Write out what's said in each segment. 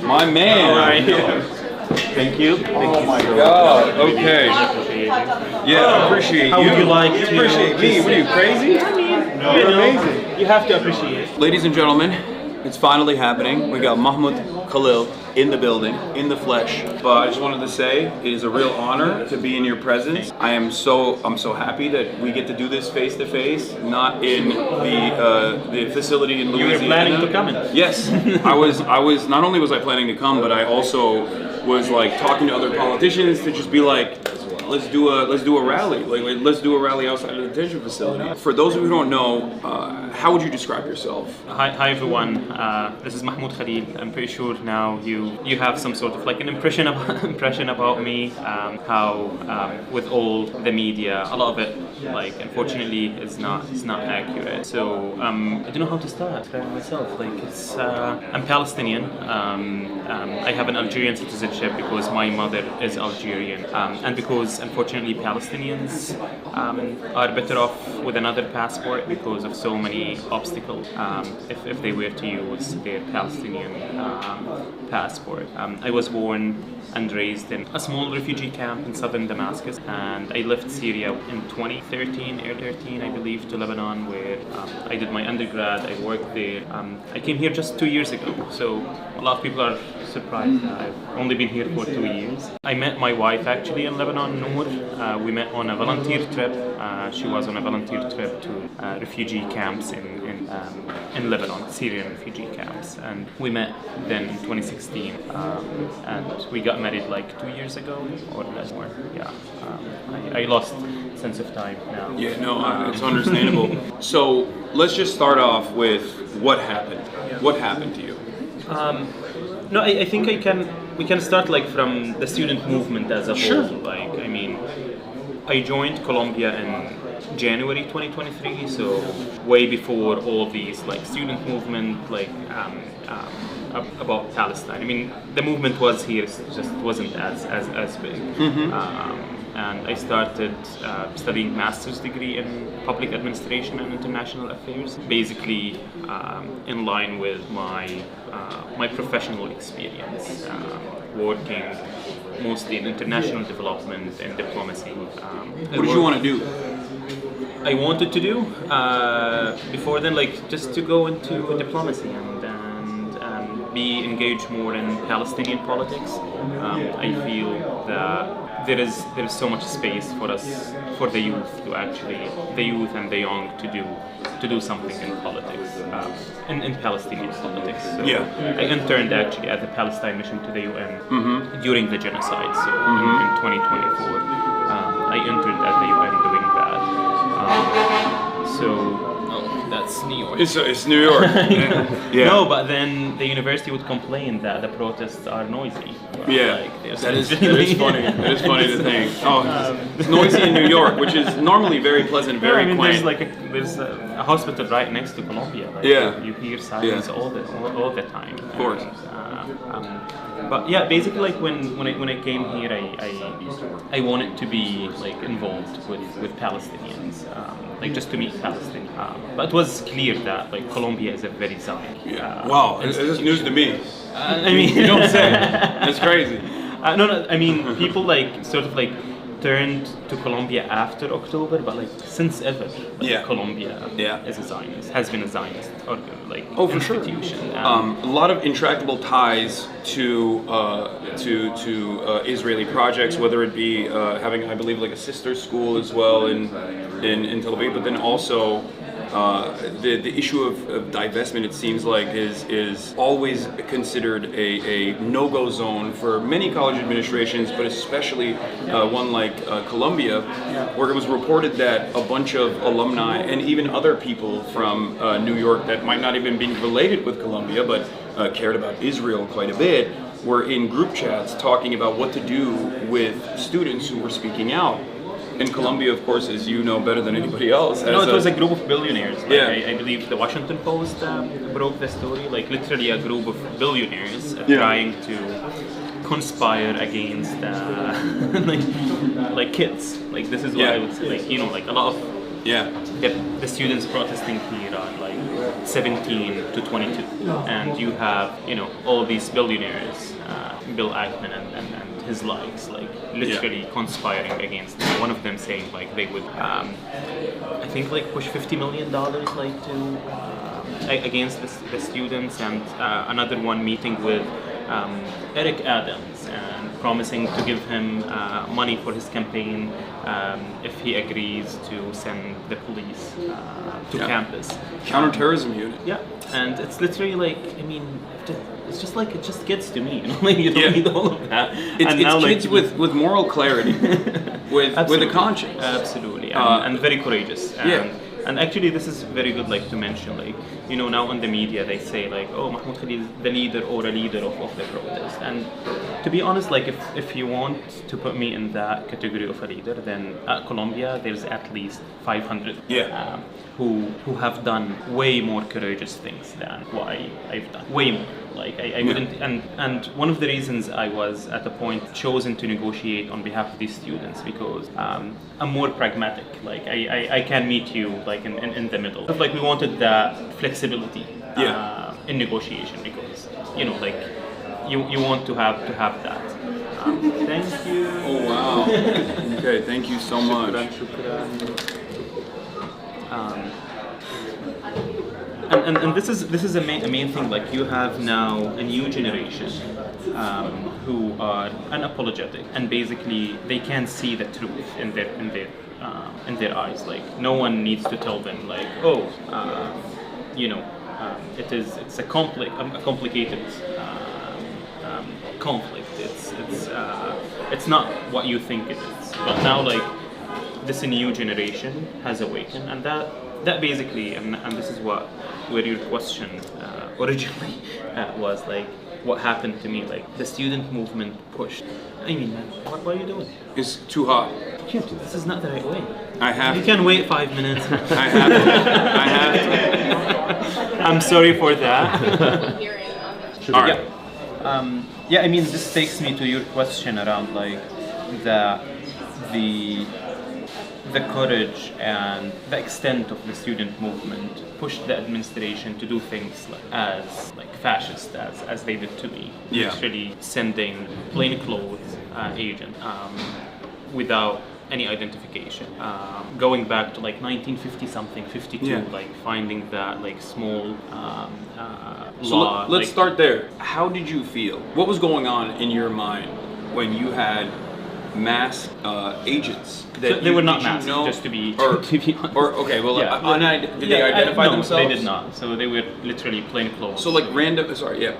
My man. All right. Thank you. Oh my God. Okay. Yeah, I appreciate you. How would you like You to appreciate me? What are you, crazy? You're amazing. You have to appreciate. Ladies and gentlemen, it's finally happening. We got Mahmoud Khalil in the building, in the flesh. But I just wanted to say, it is a real honor to be in your presence. I'm so happy that we get to do this face to face, not in the facility in Louisiana. You were planning to come in? Yes, I was. Not only was I planning to come, but I also was like talking to other politicians to just be like, let's do a rally. Let's do a rally outside of the detention facility. For those of you who don't know, how would you describe yourself? Hi everyone. This is Mahmoud Khalil. I'm pretty sure now you have some sort of like an impression about me. How with all the media, a lot of it, like unfortunately, is not accurate. So I don't know how to start myself. Like I'm Palestinian. I have an Algerian citizenship because my mother is Algerian, and because unfortunately Palestinians are better off with another passport because of so many obstacles if they were to use their Palestinian passport. I was born and raised in a small refugee camp in southern Damascus, and I left Syria in 2013, I believe, to Lebanon, where I did my undergrad. I worked there. I came here just 2 years ago, so a lot of people are surprised that I've only been here for 2 years. I met my wife actually in Lebanon, Noor. We met on a volunteer trip. She was on a volunteer trip to refugee camps in Lebanon, Syrian refugee camps, and we met then in 2016, and we got married like 2 years ago or less more. Yeah, I lost sense of time now. Yeah, no, it's understandable. So let's just start off with what happened. What happened to you? No, I think we can start like from the student movement as a Sure. whole. Like, I mean, I joined Colombia in January 2023, so way before all of these like student movement, like about Palestine. I mean, the movement was here, it just wasn't as big. And I started studying master's degree in public administration and international affairs, basically in line with my professional experience, working mostly in international development and diplomacy. What did you want to do? I wanted to do before then, like just to go into diplomacy and be engaged more in Palestinian politics. I feel that there is so much space for us, for the youth to actually, the youth and the young to do something in politics, in Palestinian politics. So Yeah. I interned actually at the Palestine mission to the UN during the genocide. So in 2024, I interned at the UN doing that. That's New York. It's New York. Yeah. No, but then the university would complain that the protests are noisy. Yeah, Like, that is funny. That is funny to think. Oh, it's noisy in New York, which is normally very pleasant, very I mean, quaint. there's a hospital right next to Colombia. Like, Yeah. you hear sirens Yeah. all the time. Of course. But yeah, basically, like when I came here, I wanted to be like involved with Palestinians, like just to meet Palestinians. But it was clear that like Colombia is a very Zionist. Wow, this is news to me. I mean, You don't say. That's crazy. No, I mean, people like sort of like turned to Colombia after October, but like since ever, like, Yeah. Colombia Yeah. is a Zionist, has been a Zionist or like For sure. institution. A lot of intractable ties to Israeli projects, whether it be having, I believe, like a sister school as well in Tel Aviv, but then also the issue of divestment, it seems like, is always considered a no-go zone for many college administrations, but especially one like Colombia, where it was reported that a bunch of alumni and even other people from New York that might not even be related with Colombia, but cared about Israel quite a bit, were in group chats talking about what to do with students who were speaking out. In Colombia, of course, as you know better than anybody else. No, it was a group of billionaires. Like, Yeah. I believe the Washington Post broke the story. Like literally a group of billionaires trying to conspire against like kids. Like this is what I would say. Like, you know, like a lot of Yeah. Yet the students protesting here are like 17 to 22, and you have all these billionaires, Bill Ackman and his likes, like literally conspiring against them. One of them saying like they would, I think like push $50 million like to against the students, and another one meeting with Eric Adams and promising to give him money for his campaign if he agrees to send the police to campus. Counterterrorism unit. Yeah, and it's literally like, I mean, it's just like, it just gets to me, like you don't need all of that. It's now, kids with moral clarity, with a conscience. Absolutely, and very courageous. And actually, this is very good, like to mention, like now on the media they say like, oh, Mahmoud Khalil is the leader or a leader of the protest. And to be honest, like if you want to put me in that category of a leader, then at Colombia there's at least 500 who have done way more courageous things than what I've done. Way more. Like I wouldn't, and one of the reasons I was at a point chosen to negotiate on behalf of these students because I'm more pragmatic. Like I can meet you like in the middle. Like we wanted that flexibility in negotiation because like you want to have that. Thank you. Oh wow. Okay, thank you so much. And this is a main thing. Like you have now a new generation who are unapologetic, and basically they can see the truth in their eyes. Like no one needs to tell them like, oh, it's a complicated conflict. It's not what you think it is. But now like this new generation has awakened, and that basically, and this is where your question originally was like, what happened to me? Like the student movement pushed. I mean, man, what are you doing? It's too hot. This is not the right way. I have. You can wait 5 minutes. I have to. I have to. I'm sorry for that. All right. Yeah, I mean, this takes me to your question around like the courage and the extent of the student movement pushed the administration to do things as fascist as they did to me. Literally sending plainclothes agent without any identification. Going back to like 1950 something, 52, like finding that like small law. Let's start there. How did you feel? What was going on in your mind when you had masked agents? That they were not masked, just to be honest. Okay, well, did they identify themselves? No, they did not. So they were literally plainclothes. So like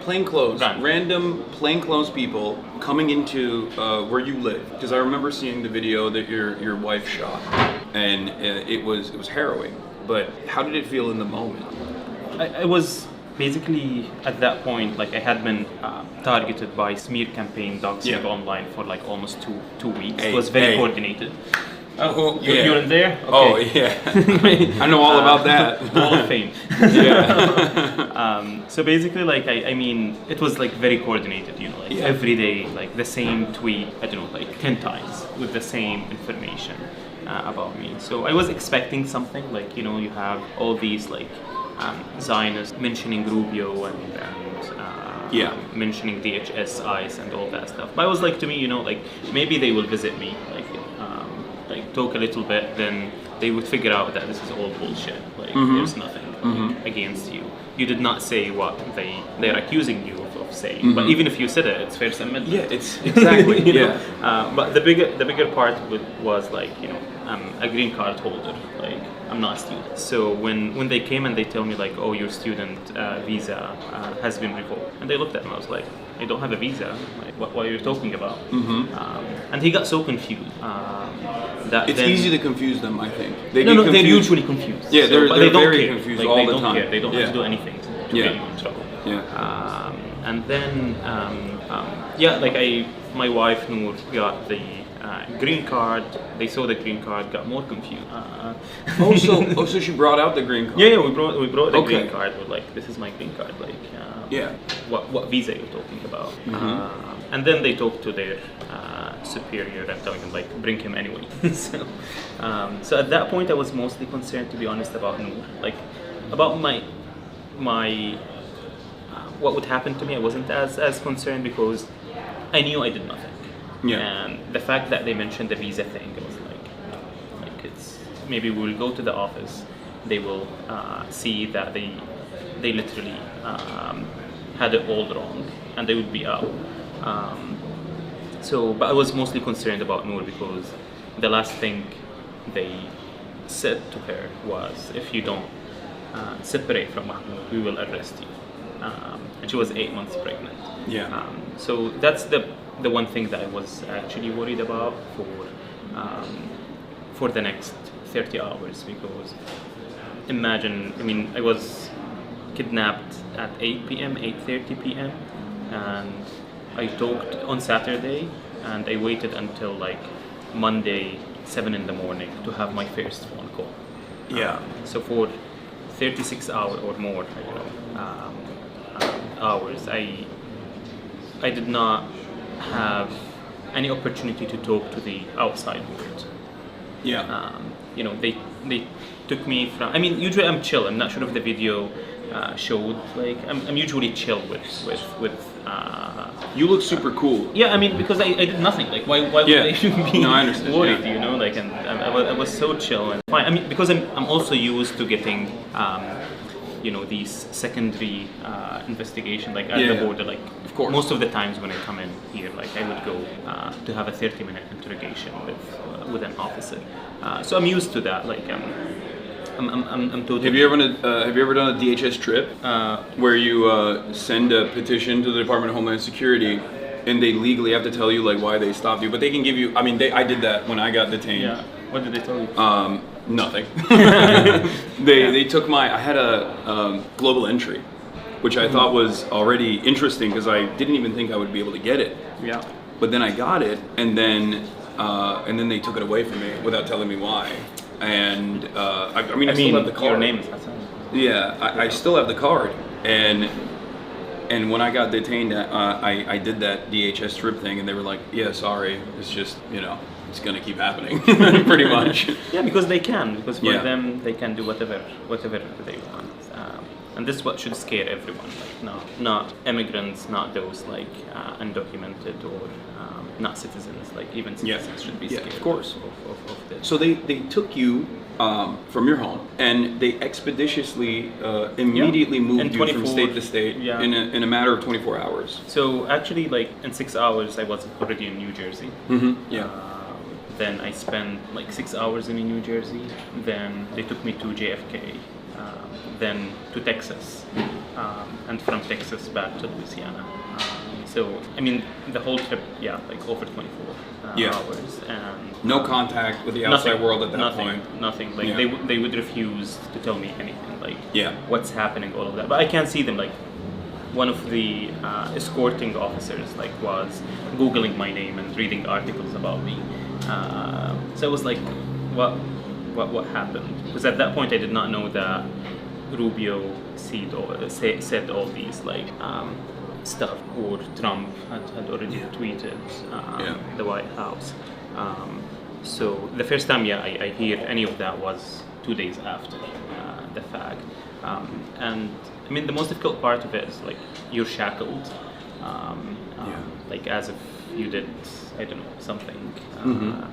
plainclothes, random plainclothes people coming into where you live. Because I remember seeing the video that your wife shot, and it was harrowing. But how did it feel in the moment? I was basically at that point, like I had been targeted by smear campaign doxing online for like almost two weeks. It was very coordinated. Oh, you're in there? Okay. Oh yeah, I know all about that. Wall of Fame. So basically, like I mean, it was like very coordinated. Every day, like the same tweet. I don't know, like 10 times with the same information about me. So I was expecting something like you have all these like Zionists mentioning Rubio and mentioning DHS, ICE, and all that stuff. But I was like, to me, like maybe they will visit me, like talk a little bit, then they would figure out that this is all bullshit. Like there's nothing against you. You did not say what they're accusing you of saying. But even if you said it, it's First Amendment. Yeah, it's exactly. But the bigger part was like I'm a green card holder. Like I'm not a student. So when they came and they tell me like, oh, your student visa has been revoked, and they looked at me, I was like, I don't have a visa. Like what are you talking about? And he got so confused. It's easy to confuse them, I think. They're usually confused. Yeah, they're very confused all the time. Care. They don't have to do anything to get you in trouble. And then my wife Noor got the green card. They saw the green card, got more confused. So she brought out the green card. Yeah, we brought the green card. We're like, this is my green card. Like, what visa you're talking about? And then they talked to their superior. I'm telling him like, bring him anyway. So at that point, I was mostly concerned, to be honest, about Noor, like about my what would happen to me. I wasn't as concerned because I knew I did nothing. Yeah. And the fact that they mentioned the visa thing, I was like it's maybe we'll go to the office. They will see that they literally had it all wrong, and they would be out. But I was mostly concerned about Noor because the last thing they said to her was, if you don't separate from Mahmoud, we will arrest you. And she was 8 months pregnant. Yeah. So that's the one thing that I was actually worried about for the next 30 hours, because imagine, I mean, I was kidnapped at 8 p.m., 8:30 p.m. and I talked on Saturday, and I waited until like Monday 7 in the morning to have my first phone call. Yeah. So for 36 hours or more, hours, I did not have any opportunity to talk to the outside world. Yeah. They took me from. I mean, usually I'm chill. I'm not sure if the video showed. Like, I'm usually chill with. You look super cool. Yeah, I mean, because I did nothing. Like, why would they be No, I understand, worried? yeah. You know, like, and I was so chill and fine. I mean, because I'm also used to getting. These secondary investigation, like at the border, like of course. Most of the times when I come in here, like I would go to have a 30-minute interrogation with an officer. So I'm used to that. Like I'm totally. Have you ever done a DHS trip where you send a petition to the Department of Homeland Security, and they legally have to tell you like why they stopped you, but they can give you. I mean, I did that when I got detained. Yeah. What did they tell you? Nothing. They took I had a global entry, which I thought was already interesting because I didn't even think I would be able to get it. Yeah. But then I got it, and then they took it away from me without telling me why. And I still have the card. Your name is Hasan. Yeah, I still have the card, and when I got detained, I did that DHS Trip thing, and they were like, "Yeah, sorry, it's just it's gonna keep happening," pretty much. Yeah, because for them they can do whatever they want, and this is what should scare everyone. Like, not immigrants, not those like undocumented or not citizens. Like even citizens should be scared. Of course. Of this. So they took you from your home, and they expeditiously immediately moved you from state to state in a matter of 24 hours. So actually, like in 6 hours, I was already in New Jersey. Mm-hmm. Yeah. Then I spent like 6 hours in New Jersey. Then they took me to JFK, then to Texas, and from Texas back to Louisiana. So I mean, the whole trip, like over 24 hours, and no contact with the outside world at that point. Nothing. Like they would refuse to tell me anything. Like what's happening, all of that. But I can't see them. Like one of the escorting officers like was Googling my name and reading articles about me. So I was like, what happened? Because at that point I did not know that Rubio said all these like stuff, or Trump had already tweeted the White House. So the first time I hear any of that was 2 days after the fact. And I mean the most difficult part of it is like you're shackled, like as if you did, I don't know, something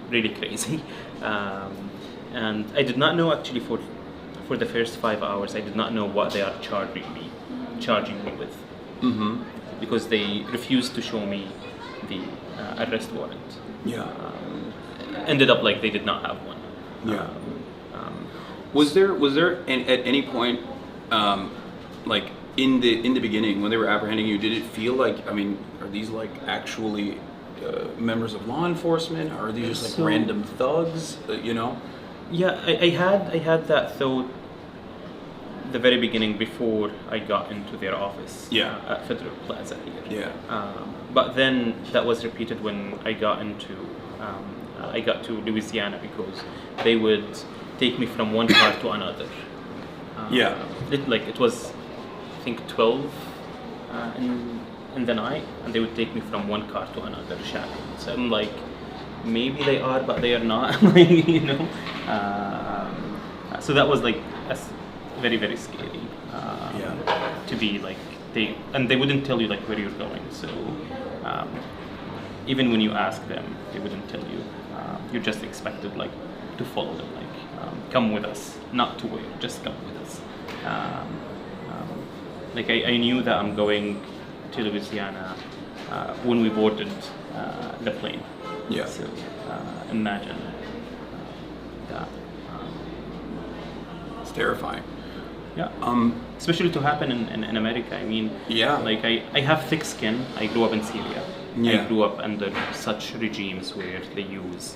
really crazy. And I did not know actually for the first 5 hours, I did not know what they are charging me with. Mm-hmm. Because they refused to show me the arrest warrant. Ended up like they did not have one. Was there at any point, like in the beginning when they were apprehending you, did it feel like, I mean, are these like actually members of law enforcement, or are these just like random thugs? Yeah, I had that thought the very beginning before I got into their office at Federal Plaza here. But then that was repeated when I got to Louisiana, because they would take me from one car to another. It was I think 12 in the night, and they would take me from one car to another shackled. So I'm like maybe they are, but they are not. Like, you know. So that was like very, very scary. To be like they wouldn't tell you like where you're going. So even when you ask them, they wouldn't tell you. You're just expected like to follow them, like come with us, not to where, just come with us. Like I knew that I'm going to Louisiana when we boarded the plane. Yeah. So imagine that. It's terrifying. Yeah. Especially to happen in America. I mean, yeah. Like I have thick skin. I grew up in Syria. Yeah. I grew up under such regimes where they use,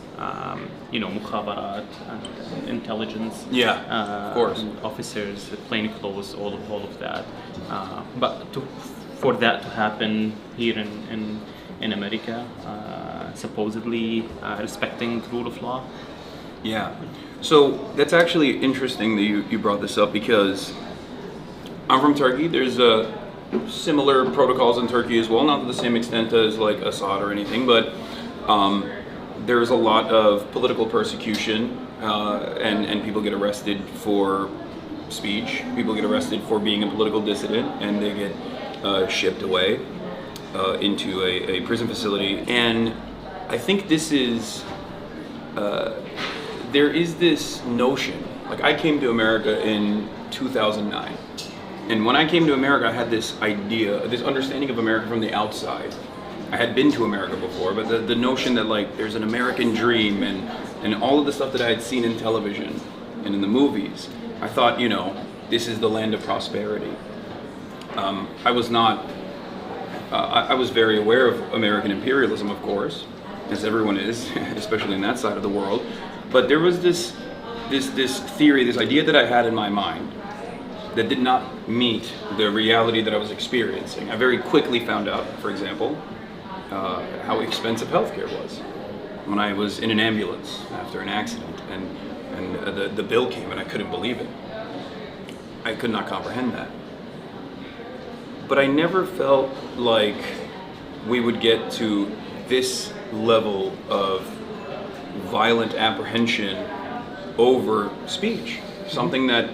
mukhabarat and intelligence. Yeah, of course. Officers, plain clothes, all of that. But for that to happen here in America, supposedly respecting rule of law. Yeah. So that's actually interesting that you brought this up, because I'm from Turkey. There's similar protocols in Turkey as well, not to the same extent as like Assad or anything, but there's a lot of political persecution, and people get arrested for speech. People get arrested for being a political dissident, and they get shipped away into a prison facility. And I think this is there is this notion, like I came to America in 2009, and when I came to America I had this idea, this understanding of America from the outside. I had been to America before, but the notion that like there's an American dream and all of the stuff that I had seen in television and in the movies, I thought, this is the land of prosperity. I was not, I was very aware of American imperialism, of course, as everyone is, especially in that side of the world. But there was this theory, this idea that I had in my mind that did not meet the reality that I was experiencing. I very quickly found out, for example, how expensive healthcare was. When I was in an ambulance after an accident, and the bill came, and I couldn't believe it. I could not comprehend that. But I never felt like we would get to this level of violent apprehension over speech, something that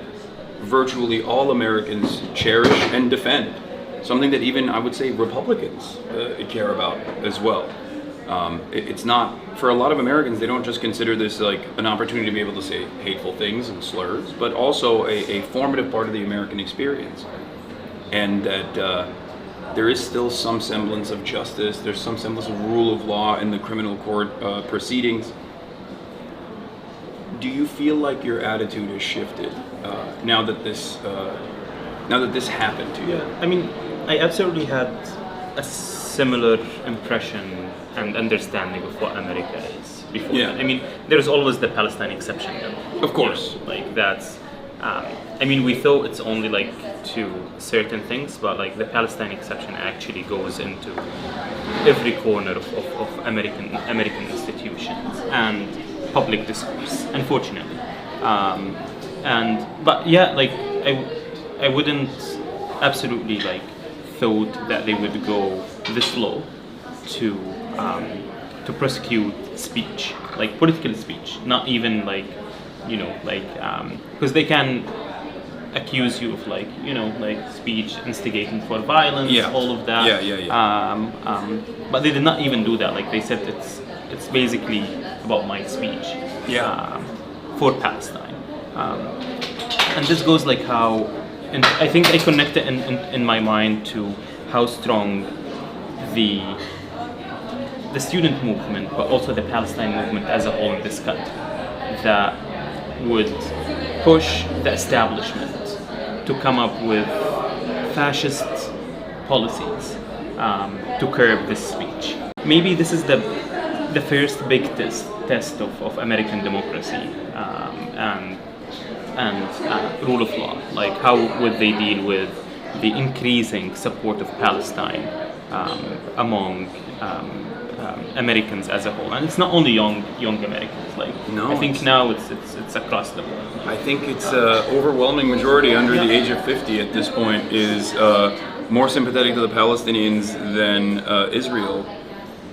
virtually all Americans cherish and defend, something that even I would say Republicans care about as well. It's not, for a lot of Americans, they don't just consider this like an opportunity to be able to say hateful things and slurs, but also a formative part of the American experience. And that there is still some semblance of justice, there's some semblance of rule of law in the criminal court proceedings. Do you feel like your attitude has shifted now that this happened to you? Yeah, I mean, I absolutely had a similar impression and understanding of what America is before. Yeah. I mean, there's always the Palestine exception, though. Of course. Like that's. I mean, we thought it's only like to certain things, but like the Palestine exception actually goes into every corner of American institutions and public discourse, unfortunately. But yeah, like I wouldn't absolutely like thought that they would go this low to prosecute speech, like political speech, not even like because they can accuse you of like speech instigating for violence, all of that. But they did not even do that. Like they said, it's basically about my speech for Palestine. And this goes like how, and I think I connect it in my mind to how strong the student movement, but also the Palestine movement as a whole in this country, that would push the establishment to come up with fascist policies to curb this speech. Maybe this is the first big test of American democracy and rule of law. Like how would they deal with the increasing support of Palestine among Americans as a whole, and it's not only young Americans. Like no, I think now it's across the board. I think it's overwhelming majority under the age of 50 at this point is more sympathetic to the Palestinians than Israel.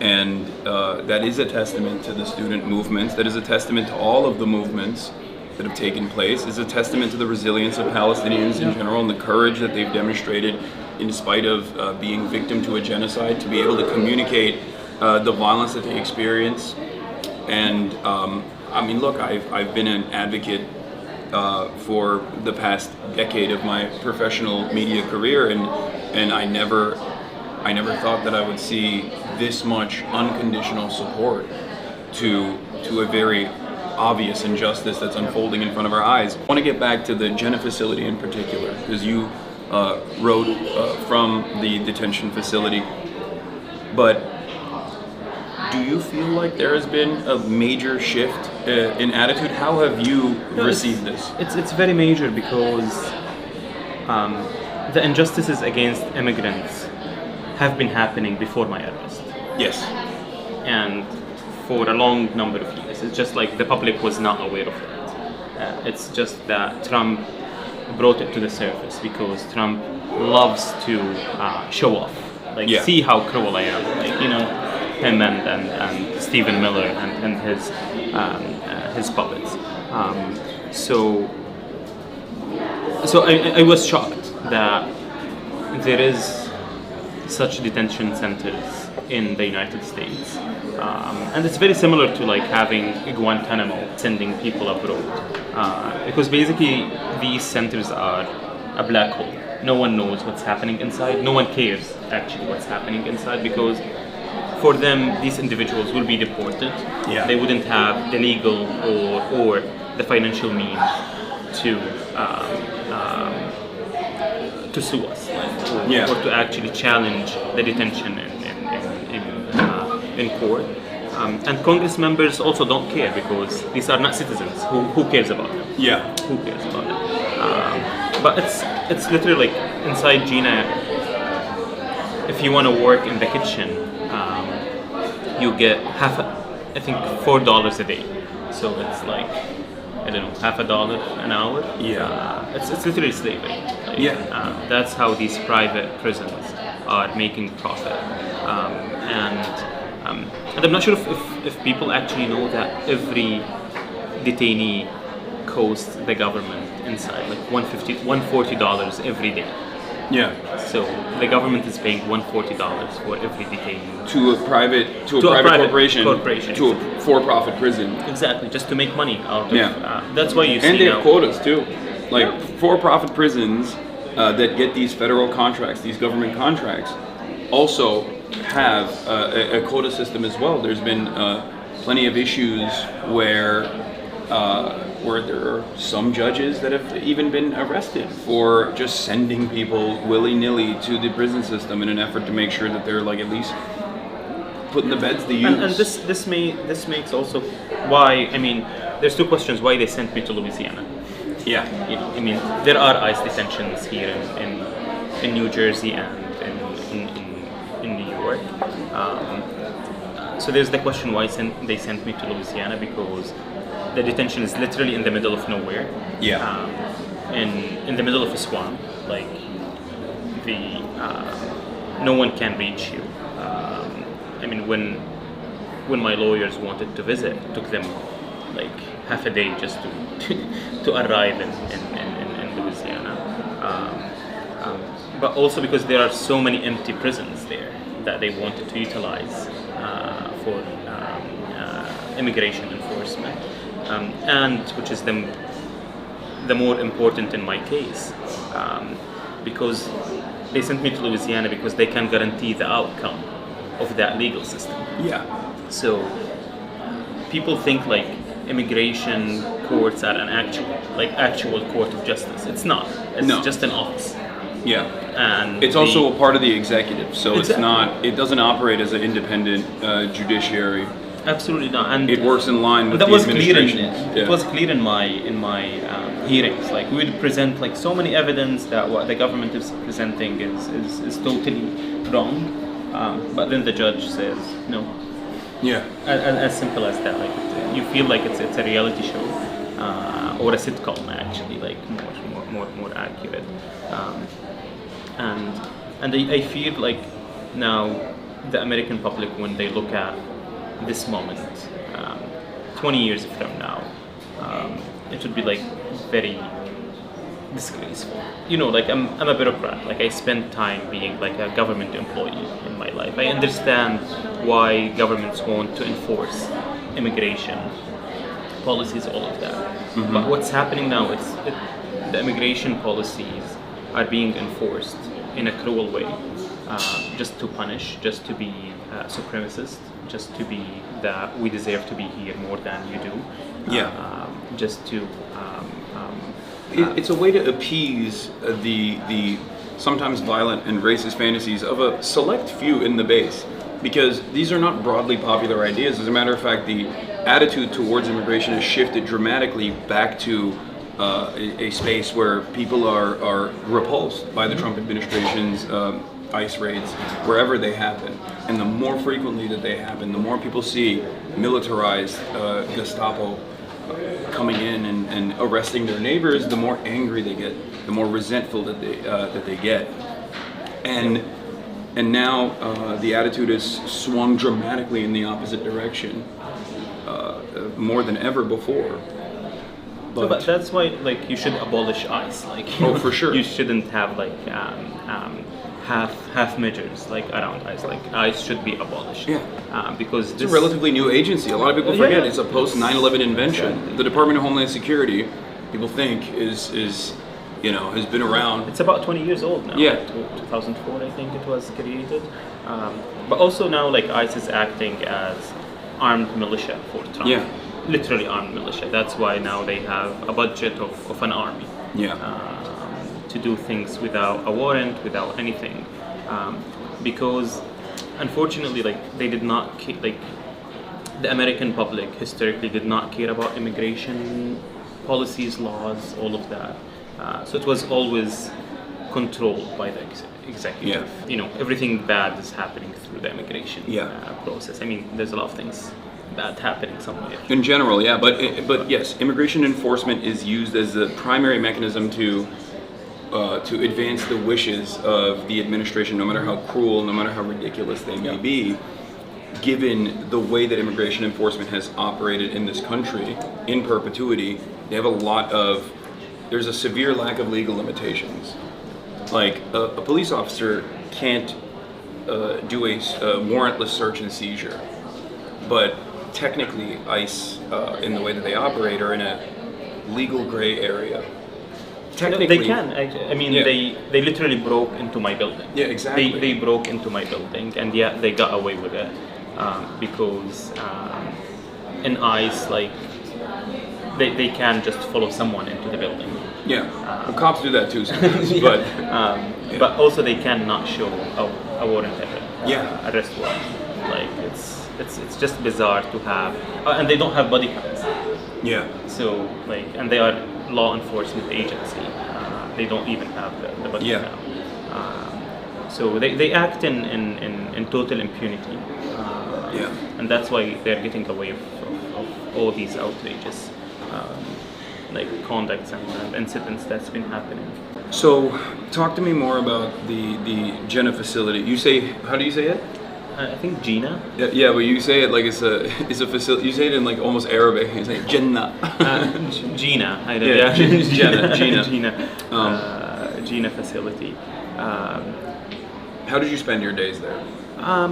And that is a testament to the student movements. That is a testament to all of the movements that have taken place. It's a testament to the resilience of Palestinians in general and the courage that they've demonstrated in spite of being victim to a genocide, to be able to communicate the violence that they experience. And I mean, look, I've been an advocate for the past decade of my professional media career, and I never thought that I would see this much unconditional support to a very obvious injustice that's unfolding in front of our eyes. I want to get back to the Jenna facility in particular, because you wrote from the detention facility. But do you feel like there has been a major shift in attitude? How have you received this? It's very major because the injustices against immigrants have been happening before my arrest. Yes. And for a long number of years. It's just like the public was not aware of that. It's just that Trump brought it to the surface because Trump loves to show off. Like, see how cruel I am. Like, you know, him and Stephen Miller and his puppets. So I was shocked that there is such detention centers in the United States. And it's very similar to like having Guantanamo, sending people abroad. Because basically these centers are a black hole. No one knows what's happening inside. No one cares actually what's happening inside because for them, these individuals will be deported. Yeah. They wouldn't have the legal or the financial means to sue us, or to actually challenge the detention in court. And Congress members also don't care because these are not citizens. Who cares about them? Yeah. Who cares about them? But it's literally like inside Gina. If you want to work in the kitchen, you get I think $4 a day. So it's like, I don't know, $50 an hour. Yeah. It's literally slavery. Like, that's how these private prisons are making profit. And I'm not sure if people actually know that every detainee costs the government inside like $140 every day. Yeah. So the government is paying $140 for every detainee to a private corporation, to a for-profit prison. Exactly, just to make money out of. That's why you see. And they have quotas too, like for-profit prisons that get these federal contracts, these government contracts, also have a quota system as well. There's been plenty of issues where there are some judges that have even been arrested for just sending people willy-nilly to the prison system in an effort to make sure that they're like at least putting the beds to use. And this makes also why, I mean, there's two questions why they sent me to Louisiana. Yeah. You know, I mean, there are ICE detentions here in New Jersey and in New York. So there's the question why they sent me to Louisiana, because the detention is literally in the middle of nowhere. Yeah. In the middle of a swamp, like no one can reach you. I mean, when my lawyers wanted to visit, it took them like half a day just to arrive in Louisiana. But also because there are so many empty prisons there that they wanted to utilize for immigration enforcement. And which is the more important in my case, because they sent me to Louisiana because they can guarantee the outcome of that legal system. Yeah. So people think like immigration courts are an actual court of justice. It's not. It's just an office. Yeah. And it's also a part of the executive, so it's not. It doesn't operate as an independent judiciary. Absolutely not, and it works in line with that the was administration. It was clear in my hearings. Like we would present like so many evidence that what the government is presenting is totally wrong, but then the judge says no. Yeah. As simple as that. Like you feel like it's a reality show or a sitcom actually, like more accurate. And I feel like now the American public, when they look at this moment, 20 years from now, it would be like very disgraceful. You know, like I'm a bureaucrat. Like I spent time being like a government employee in my life. I understand why governments want to enforce immigration policies, all of that. Mm-hmm. But what's happening now is the immigration policies are being enforced in a cruel way, just to punish, just to be supremacist, just to be that we deserve to be here more than you do. Just to. It's a way to appease the sometimes violent and racist fantasies of a select few in the base, because these are not broadly popular ideas. As a matter of fact, the attitude towards immigration has shifted dramatically back to a space where people are repulsed by the Trump administration's ICE raids wherever they happen. And the more frequently that they happen, the more people see militarized Gestapo coming in and arresting their neighbors, the more angry they get, the more resentful that they get. And now the attitude has swung dramatically in the opposite direction, more than ever before. But that's why, like, you should abolish ICE. Like, for sure. You shouldn't have like half measures like around ICE. Like ICE should be abolished. Because it's a relatively new agency. A lot of people forget it's a post 9/11 invention. Exactly. The Department of Homeland Security, people think is has been around. It's about 20 years old now. 2004, I think it was created. But also now, like, ICE is acting as armed militia for Trump. Literally armed militia. That's why now they have a budget of an army. To do things without a warrant, without anything, because unfortunately, like, they did not like the American public historically did not care about immigration policies, laws, all of that. So it was always controlled by the executive. You know, everything bad is happening through the immigration process. I mean, there's a lot of things bad happening somewhere. In general, but yes, immigration enforcement is used as the primary mechanism to advance the wishes of the administration, no matter how cruel, no matter how ridiculous they may be, given the way that immigration enforcement has operated in this country in perpetuity. They have there's a severe lack of legal limitations. Like, a police officer can't do a warrantless search and seizure, but technically ICE, in the way that they operate, are in a legal gray area. Technically, they can. I mean, they literally broke into my building. Exactly. They broke into my building, and they got away with it because in ICE, like, they can just follow someone into the building. Well, cops do that too sometimes, but also they cannot show a warrant arrest warrant. Like, it's just bizarre to have, and they don't have body cams. So, like, and they are law enforcement agency. They don't even have the body cam. So they act in total impunity. And that's why they're getting away of all these outrageous like conducts and incidents that's been happening. So, talk to me more about the Jenna facility. You say, how do you say it? I think Gina. But you say it like it's a facility. You say it in like almost Arabic. You say Jenna. Gina. Gina facility. How did you spend your days there? I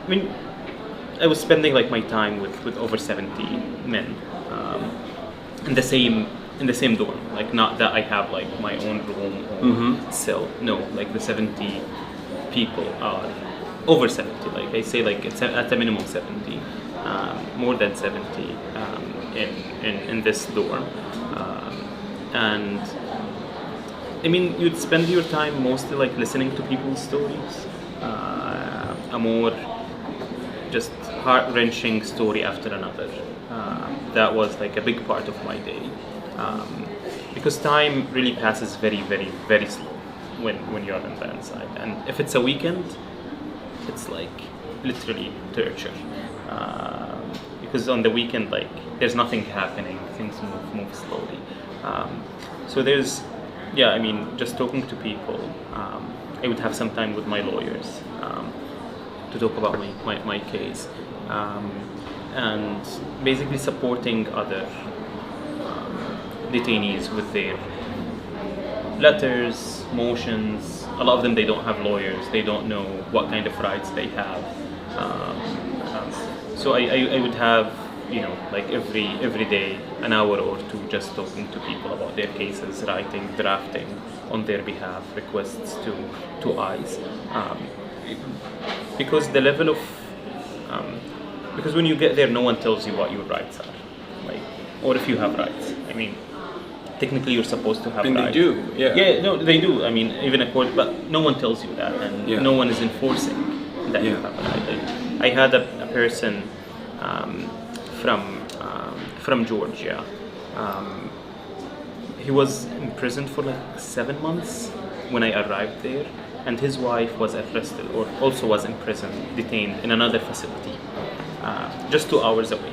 mean, I was spending like my time with over 70 men in the same dorm. Like, not that I have like my own room or cell. No, like the 70 people are over 70. Like, I say, like, it's at a minimum 70, more than 70 in this dorm. And I mean, you'd spend your time mostly like listening to people's stories, a more just heart-wrenching story after another. That was like a big part of my day, because time really passes very, very, very slow when you're on the inside. And if it's a weekend, it's like literally torture, because on the weekend, like, there's nothing happening, things move slowly. So there's, I mean, just talking to people, I would have some time with my lawyers to talk about my case, and basically supporting other detainees with their letters, motions. A lot of them, they don't have lawyers, they don't know what kind of rights they have. So I would have, like every day, an hour or two just talking to people about their cases, writing, drafting on their behalf, requests to ICE. Because the level of, because when you get there, no one tells you what your rights are, or if you have rights. I mean, technically you're supposed to have rights. They do, yeah. Yeah, no, they do. I mean, even but no one tells you that, and no one is enforcing that you have a right. I had a person from Georgia. He was imprisoned for like 7 months when I arrived there, and his wife was arrested, or also was in prison, detained in another facility, just 2 hours away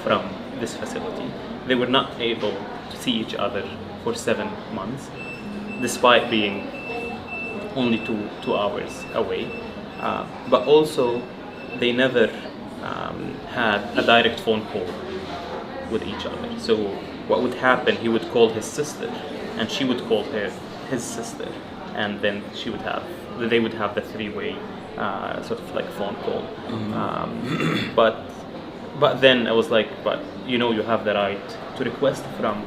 from this facility. They were not able to see each other for 7 months, despite being only two hours away. But also, they never had a direct phone call with each other. So what would happen, he would call his sister, and she would call his sister, and then they would have the three-way sort of like phone call. But then I was like, but you have the right to request from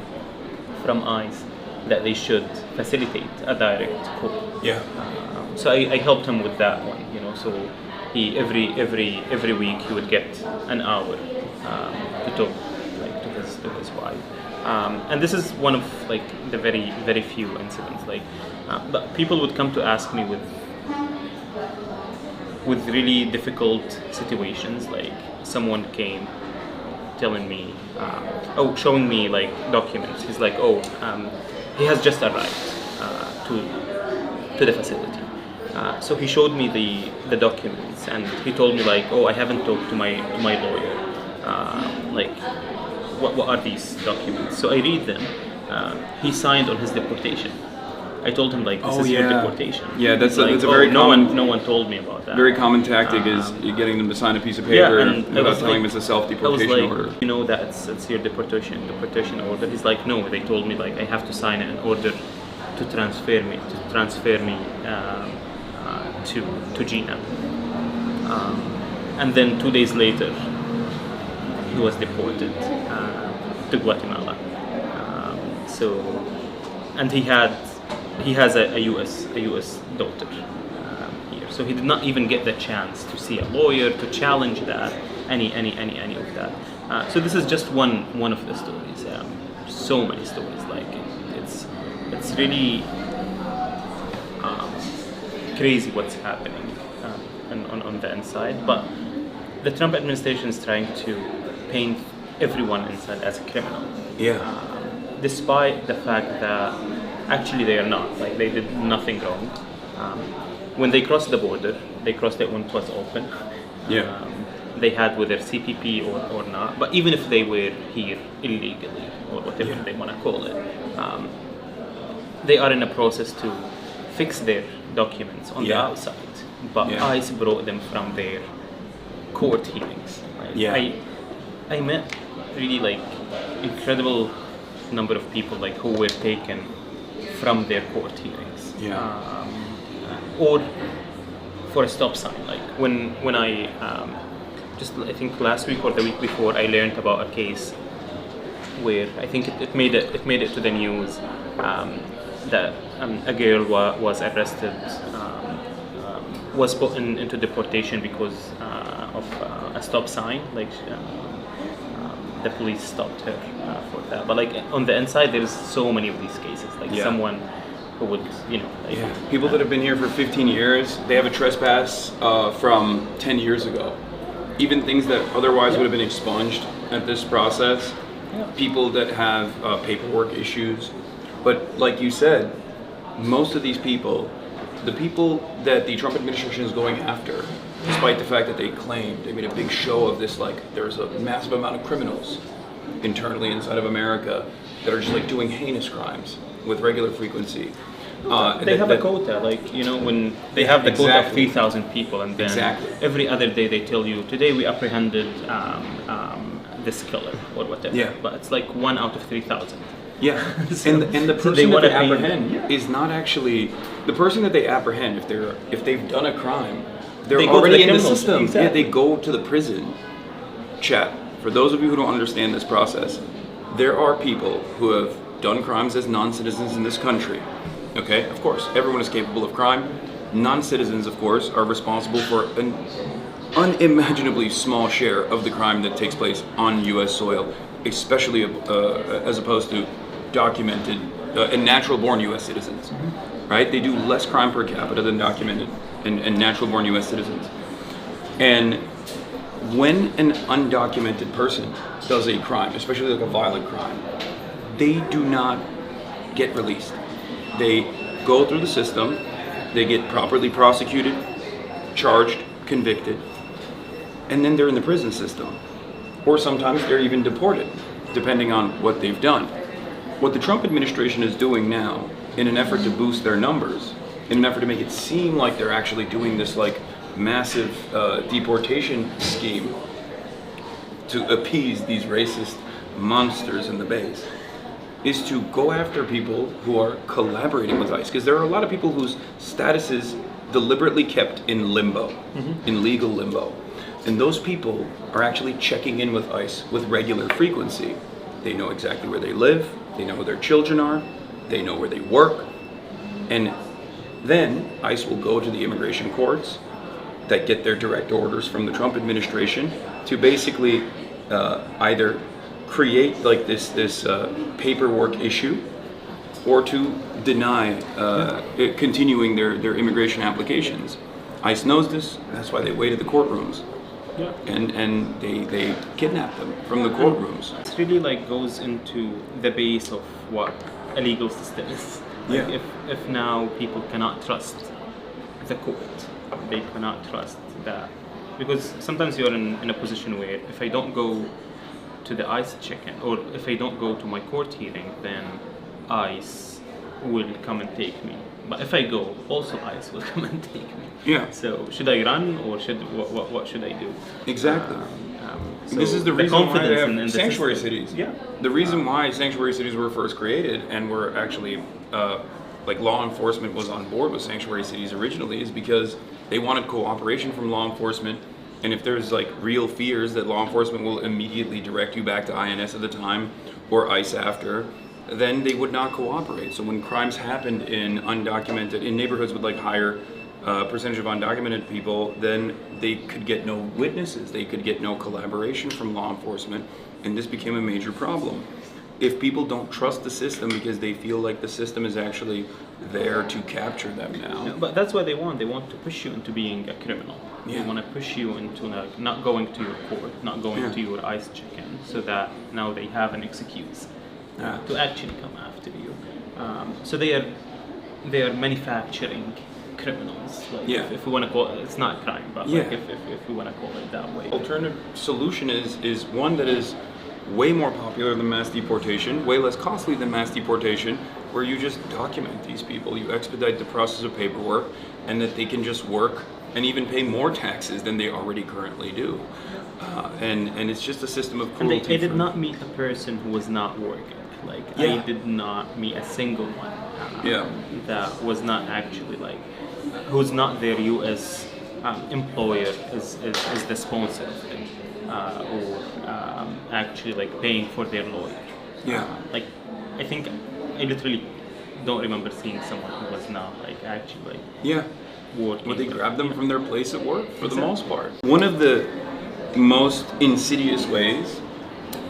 ICE that they should facilitate a direct call. Yeah. So I helped him with that one. So he every week he would get an hour to talk to his wife. And this is one of like the very, very few incidents. But people would come to ask me with really difficult situations. Like someone came telling me, showing me like documents. He's like, he has just arrived to the facility. So he showed me the documents, and he told me like, I haven't talked to my lawyer. What are these documents? So I read them. He signed on his deportation. I told him like, this is your deportation. Yeah, that's a like, very common. No one told me about that. Very common tactic is you're getting them to sign a piece of paper without telling them it's a self-deportation order. That it's your deportation order. He's like, no, they told me like I have to sign it in order to transfer me to Gina. And then 2 days later, he was deported to Guatemala. And he has a U.S. daughter here, so he did not even get the chance to see a lawyer to challenge that, any of that. So this is just one of the stories. So many stories. Like it's really crazy what's happening on the inside. But the Trump administration is trying to paint everyone inside as a criminal. Yeah. Despite the fact that actually they are not. Like they did nothing wrong. When they crossed the border, they crossed it when it was open. Yeah. They had whether CPP or not. But even if they were here illegally or whatever they want to call it, they are in a process to fix their documents on the outside. But ICE brought them from their court hearings. I met really like incredible number of people like who were taken from their court hearings, or for a stop sign. Like when I I think last week or the week before, I learned about a case where I think it made it to the news that a girl was arrested, was put into deportation because of a stop sign. Like the police stopped her for that. But like on the inside, there's so many of these cases. Like someone who would, people that have been here for 15 years, they have a trespass from 10 years ago. Even things that otherwise would have been expunged at this process. People that have paperwork issues. But like you said, most of these people, the people that the Trump administration is going after, despite the fact that they claimed, they made a big show of this, like there's a massive amount of criminals internally inside of America that are just like doing heinous crimes with regular frequency. They have a quota, like, you know, when they have the quota of 3,000 people, and then every other day they tell you, today we apprehended this killer or whatever. Yeah. But it's like 1 out of 3,000. Yeah, So- and the so person they that wanna they pay- apprehend is not actually the person that they apprehend. If they've done a crime, they're They go to already the in the criminals, system. exactly. Yeah, they go to the prison. Chat. For those of you who don't understand this process, there are people who have done crimes as non-citizens in this country. Okay, of course, everyone is capable of crime. Non-citizens, of course, are responsible for an unimaginably small share of the crime that takes place on U.S. soil, especially as opposed to documented and natural-born U.S. citizens. Right? They do less crime per capita than documented and natural-born U.S. citizens. And when an undocumented person does a crime, especially like a violent crime, they do not get released. They go through the system, they get properly prosecuted, charged, convicted, and then they're in the prison system. Or sometimes they're even deported, depending on what they've done. What the Trump administration is doing now, in an effort to boost their numbers, in an effort to make it seem like they're actually doing this like massive deportation scheme to appease these racist monsters in the base, is to go after people who are collaborating with ICE. Because there are a lot of people whose status is deliberately kept in limbo, in legal limbo. And those people are actually checking in with ICE with regular frequency. They know exactly where they live, they know who their children are, they know where they work. And then ICE will go to the immigration courts that get their direct orders from the Trump administration to basically either create like this paperwork issue, or to deny continuing their immigration applications. ICE knows this. That's why they wait at the courtrooms, and they kidnap them from the courtrooms. It really like goes into the base of what a legal system is. Like if now people cannot trust the court, they cannot trust that, because sometimes you're in a position where if I don't go to the ICE check-in, or if I don't go to my court hearing, then ICE will come and take me. But if I go, also ICE will come and take me. Yeah. So should I run, or what should I do? Exactly. So this is the reason why they have in the sanctuary system. cities. Yeah. The reason why sanctuary cities were first created and were actually like law enforcement was on board with sanctuary cities originally is because they wanted cooperation from law enforcement. And if there's like real fears that law enforcement will immediately direct you back to INS at the time or ICE after, then they would not cooperate. So when crimes happened in neighborhoods with like higher percentage of undocumented people, then they could get no witnesses, they could get no collaboration from law enforcement, and this became a major problem. If people don't trust the system because they feel like the system is actually there to capture them now. No, but that's what they want. They want to push you into being a criminal. Yeah. They want to push you into not going to your court, not going to your ICE check-in, so that now they have an excuse to actually come after you. So they are manufacturing criminals. Like if we want to call it, it's not crime, but like if we want to call it that way. Alternative solution is one that is way more popular than mass deportation, way less costly than mass deportation, where you just document these people, you expedite the process of paperwork, and that they can just work and even pay more taxes than they already currently do. And it's just a system of cruelty. And I did not meet a person who was not working. Like I did not meet a single one that was not actually like, who's not their U.S. Employer is the sponsor of them, or actually like paying for their lawyer. Like I think I literally don't remember seeing someone who was not like actually like working. Well, they grab them from their place at work for the most part. One of the most insidious ways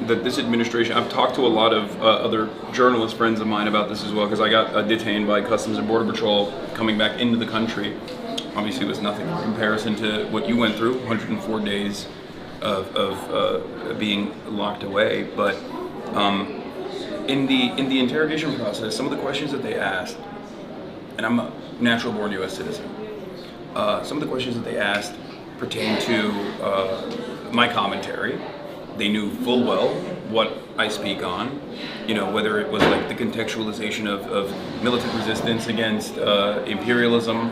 that this administration, I've talked to a lot of other journalist friends of mine about this as well, because I got detained by Customs and Border Patrol coming back into the country. Obviously it was nothing in comparison to what you went through, 104 days of being locked away. But in the interrogation process, some of the questions that they asked, and I'm a natural born U.S. citizen, some of the questions that they asked pertain to my commentary, they knew full well what I speak on, whether it was like the contextualization of militant resistance against imperialism,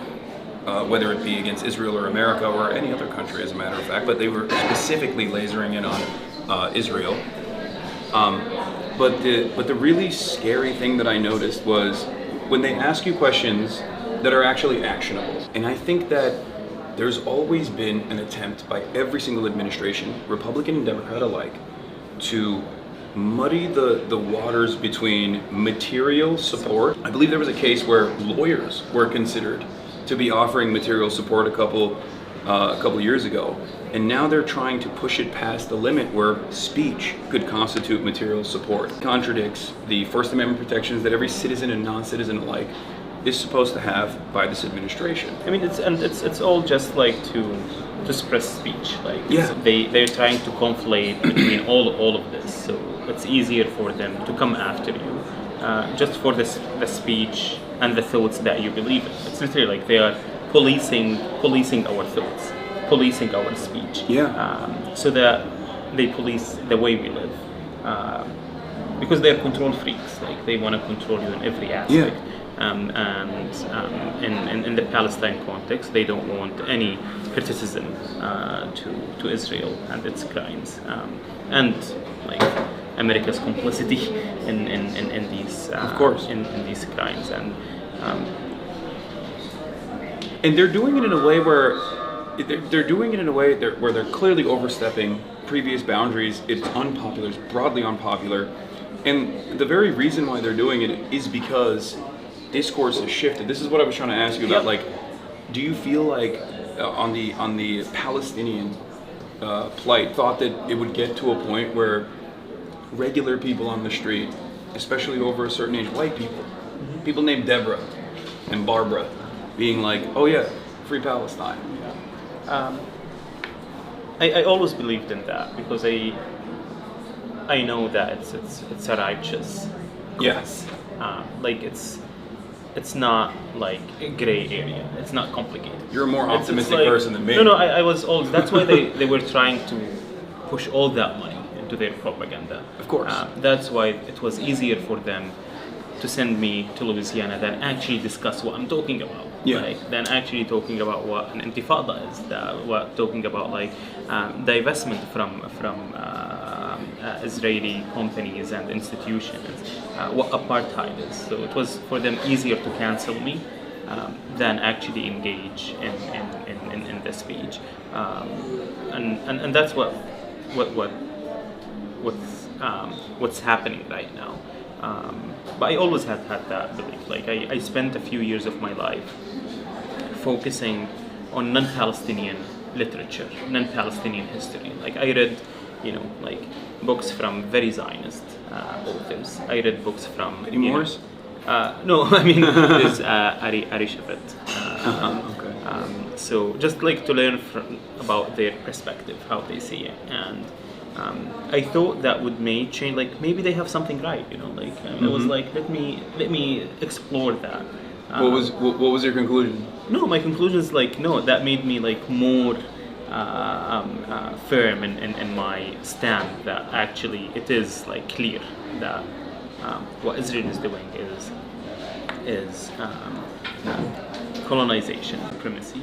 whether it be against Israel or America or any other country, as a matter of fact, but they were specifically lasering in on Israel. But the really scary thing that I noticed was when they ask you questions that are actually actionable. And I think that there's always been an attempt by every single administration, Republican and Democrat alike, to muddy the waters between material support. I believe there was a case where lawyers were considered to be offering material support a couple years ago, and now they're trying to push it past the limit where speech could constitute material support. It contradicts the First Amendment protections that every citizen and non-citizen alike is supposed to have by this administration. I mean, it's all just like to suppress speech. Like they're trying to conflate between all of this, so it's easier for them to come after you just for the speech and the thoughts that you believe in. It's literally like they are policing our thoughts, policing our speech. So that they police the way we live, because they're control freaks. Like they want to control you in every aspect. And in the Palestine context, they don't want any criticism to Israel and its crimes, and like America's complicity in these, of course, in these crimes, and they're doing it in a way where they're clearly overstepping previous boundaries. It's unpopular, it's broadly unpopular, and the very reason why they're doing it is because discourse has shifted. This is what I was trying to ask you about. Like, do you feel like on the Palestinian plight, thought that it would get to a point where regular people on the street, especially over a certain age, white people, people named Deborah and Barbara, being like, "Oh yeah, free Palestine"? I always believed in that because I know that it's a righteous cause. Like it's not like a gray area. It's not complicated. You're a more optimistic person than me. No, I was always. That's why they were trying to push all that money into their propaganda. Of course. That's why it was easier for them to send me to Louisiana than actually discuss what I'm talking about. Than actually talking about what an intifada is. Talking about like divestment from Israeli companies and institutions, what apartheid is. So it was for them easier to cancel me than actually engage in the speech, and that's what's happening right now. But I always had that belief. Like I spent a few years of my life focusing on non-Palestinian literature, non-Palestinian history. Like I read, like books from very Zionist authors. I read books from Morris. No, I mean there's Ari Shafet. Okay. So just like to learn about their perspective, how they see it, and I thought that would change. Like maybe they have something right, Like I was like, let me explore that. What was your conclusion? No, my conclusion is like no. That made me like more firm in my stand that actually it is like clear that what Israel is doing is colonization, supremacy,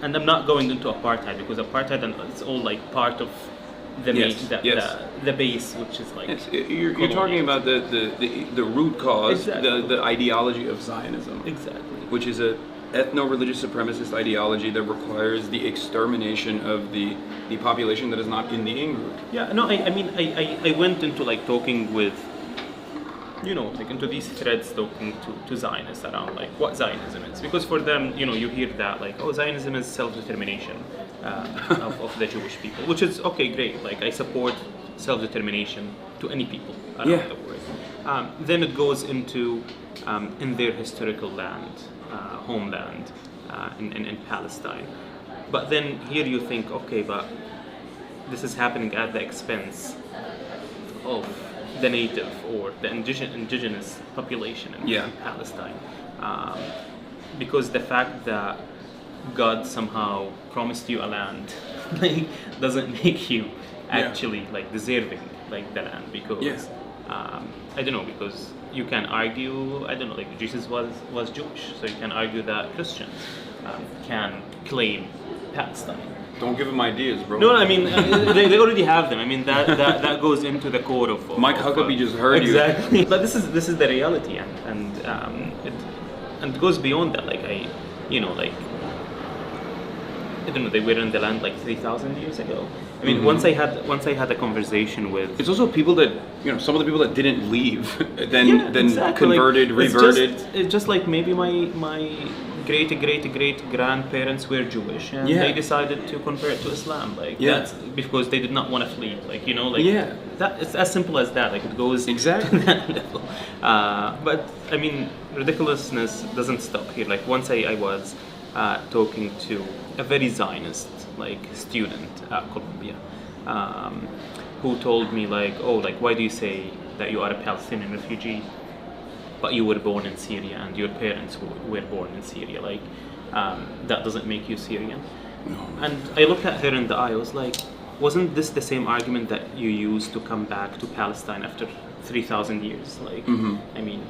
and I'm not going into apartheid because apartheid and it's all like part of the the base, which is like you're talking about the root cause, exactly. the ideology of Zionism, exactly, which is a ethno-religious supremacist ideology that requires the extermination of the population that is not in the in-group. I mean I went into like talking with like into these threads talking to Zionists around like what Zionism is, because for them you hear that like Zionism is self-determination of the Jewish people, which is okay, great. Like I support self-determination to any people around the world. Then it goes into in their historical land, homeland, in Palestine. But then here you think, okay, but this is happening at the expense of the native or the indigenous population in Palestine, because the fact that God somehow promised you a land like doesn't make you actually like deserving like the land, because I don't know, because you can argue, I don't know, like Jesus was Jewish, so you can argue that Christians can claim Palestine. Don't give them ideas, bro. No, I mean they already have them. I mean that goes into the core of Mike Huckabee just heard exactly. you. But this is the reality, and it goes beyond that. Like like I don't know, they were in the land like 3,000 years ago. I mean, once I had a conversation with. It's also people that some of the people that didn't leave, then exactly. converted, like, reverted. It's just like maybe my great grandparents were Jewish, and they decided to convert to Islam. Like that's because they did not want to flee. Like that. It's as simple as that. Like it goes exactly to that level. But I mean, ridiculousness doesn't stop here. Like once I was talking to a very Zionist student at Colombia, who told me why do you say that you are a Palestinian refugee, but you were born in Syria and your parents were born in Syria? That doesn't make you Syrian. No. And I looked at her in the eye. I was like, wasn't this the same argument that you used to come back to Palestine after 3,000 years? I mean,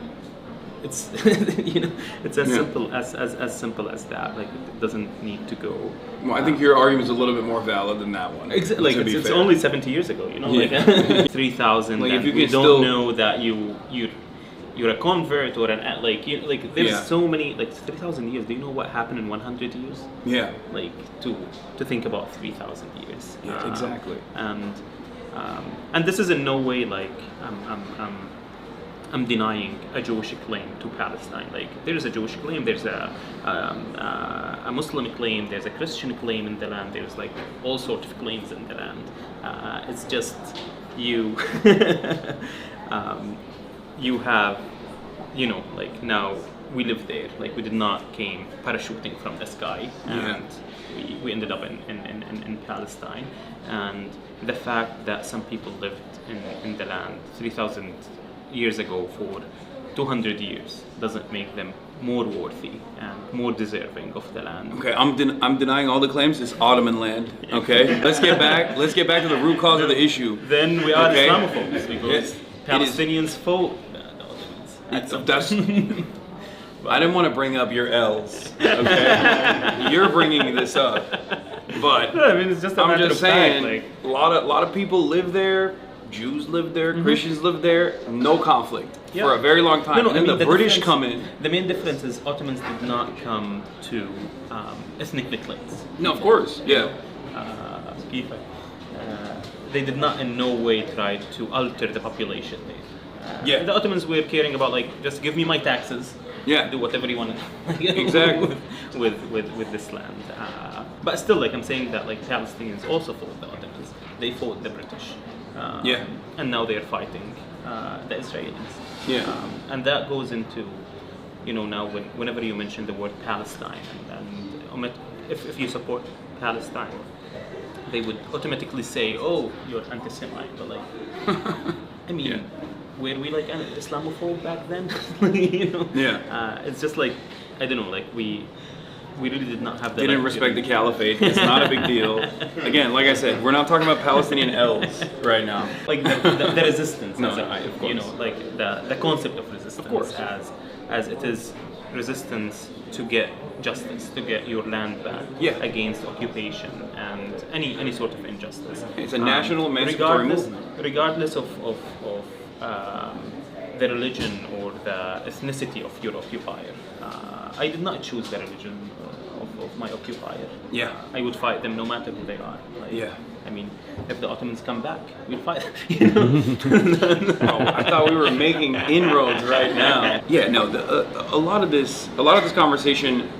it's it's as simple as that. Like it doesn't need to go. Well, I think your argument is a little bit more valid than that one. Exactly. Like it's only 70 years ago. Like 3,000. Like if you we can don't know that you're a convert or there's so many 3,000 years. Do you know what happened in 100 years? Yeah. Like to think about 3,000 years. Yeah, exactly. And this is in no way I'm denying a Jewish claim to Palestine. Like there is a Jewish claim, there's a Muslim claim, there's a Christian claim in the land. There's all sorts of claims in the land. It's just you you have now we live there. We did not came parachuting from the sky, and we ended up in Palestine. And the fact that some people lived in the land 3,000 years ago for 200 years doesn't make them more worthy and more deserving of the land. Okay, I'm denying all the claims. It's Ottoman land. Okay, let's get back to the root cause of the issue. Then we are Islamophobes because Palestinians fought the Ottomans. I didn't want to bring up your L's. Okay, you're bringing this up, but I mean it's just a matter of saying fact, a lot of people live there. Jews live there, Christians live there, no conflict for a very long time. And then the British come in. The main difference is Ottomans did not come to ethnically cleanse. No, of course, they did not in no way try to alter the population there. The Ottomans were caring about just give me my taxes. Do whatever you want exactly with this land. But still, I'm saying that Palestinians also fought the Ottomans. They fought the British. And now they're fighting the Israelis. And that goes into, now whenever you mention the word Palestine, and if you support Palestine, they would automatically say, "Oh, you're anti-Semite." But I mean, were we an Islamophobe back then? It's just I don't know, we really did not have that. They didn't respect the caliphate. It's not a big deal. Again, like I said, we're not talking about Palestinian L's right now. The resistance. No, of course. The concept of resistance. Of course. As it is resistance to get justice, to get your land back against occupation and any sort of injustice. It's a national emancipatory movement. Regardless of the religion or the ethnicity of your occupier. I did not choose the religion of my occupier. I would fight them no matter who they are. I mean, if the Ottomans come back, we'll fight them. I thought we were making inroads right now. A lot of this conversation,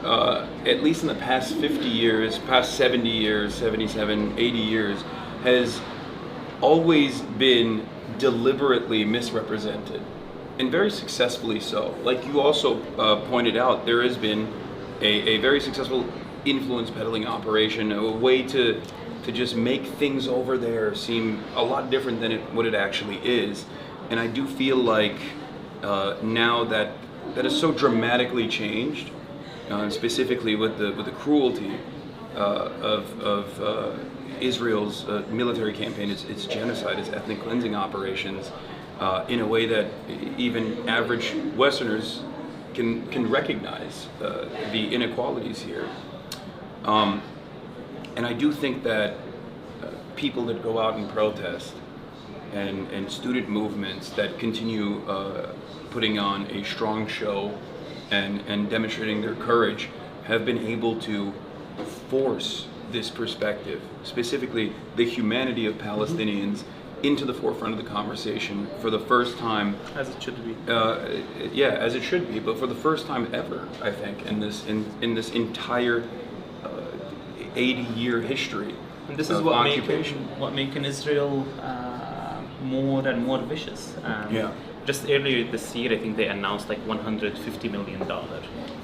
at least in the past 50 years, past 70 years, 77, 80 years, has always been deliberately misrepresented, and very successfully so. Like you also pointed out, there has been a very successful influence peddling operation, a way to just make things over there seem a lot different than what it actually is. And I do feel like now that is so dramatically changed, specifically with the cruelty of Israel's military campaign, its genocide, its ethnic cleansing operations, in a way that even average Westerners can recognize the inequalities here. And I do think that people that go out and protest and student movements that continue putting on a strong show and demonstrating their courage have been able to force this perspective, specifically the humanity of Palestinians, into the forefront of the conversation for the first time. As it should be. Yeah, as it should be, but for the first time ever, I think, in this entire 80-year history. And this is what making Israel more and more vicious. Yeah. Just earlier this year, I think they announced like $150 million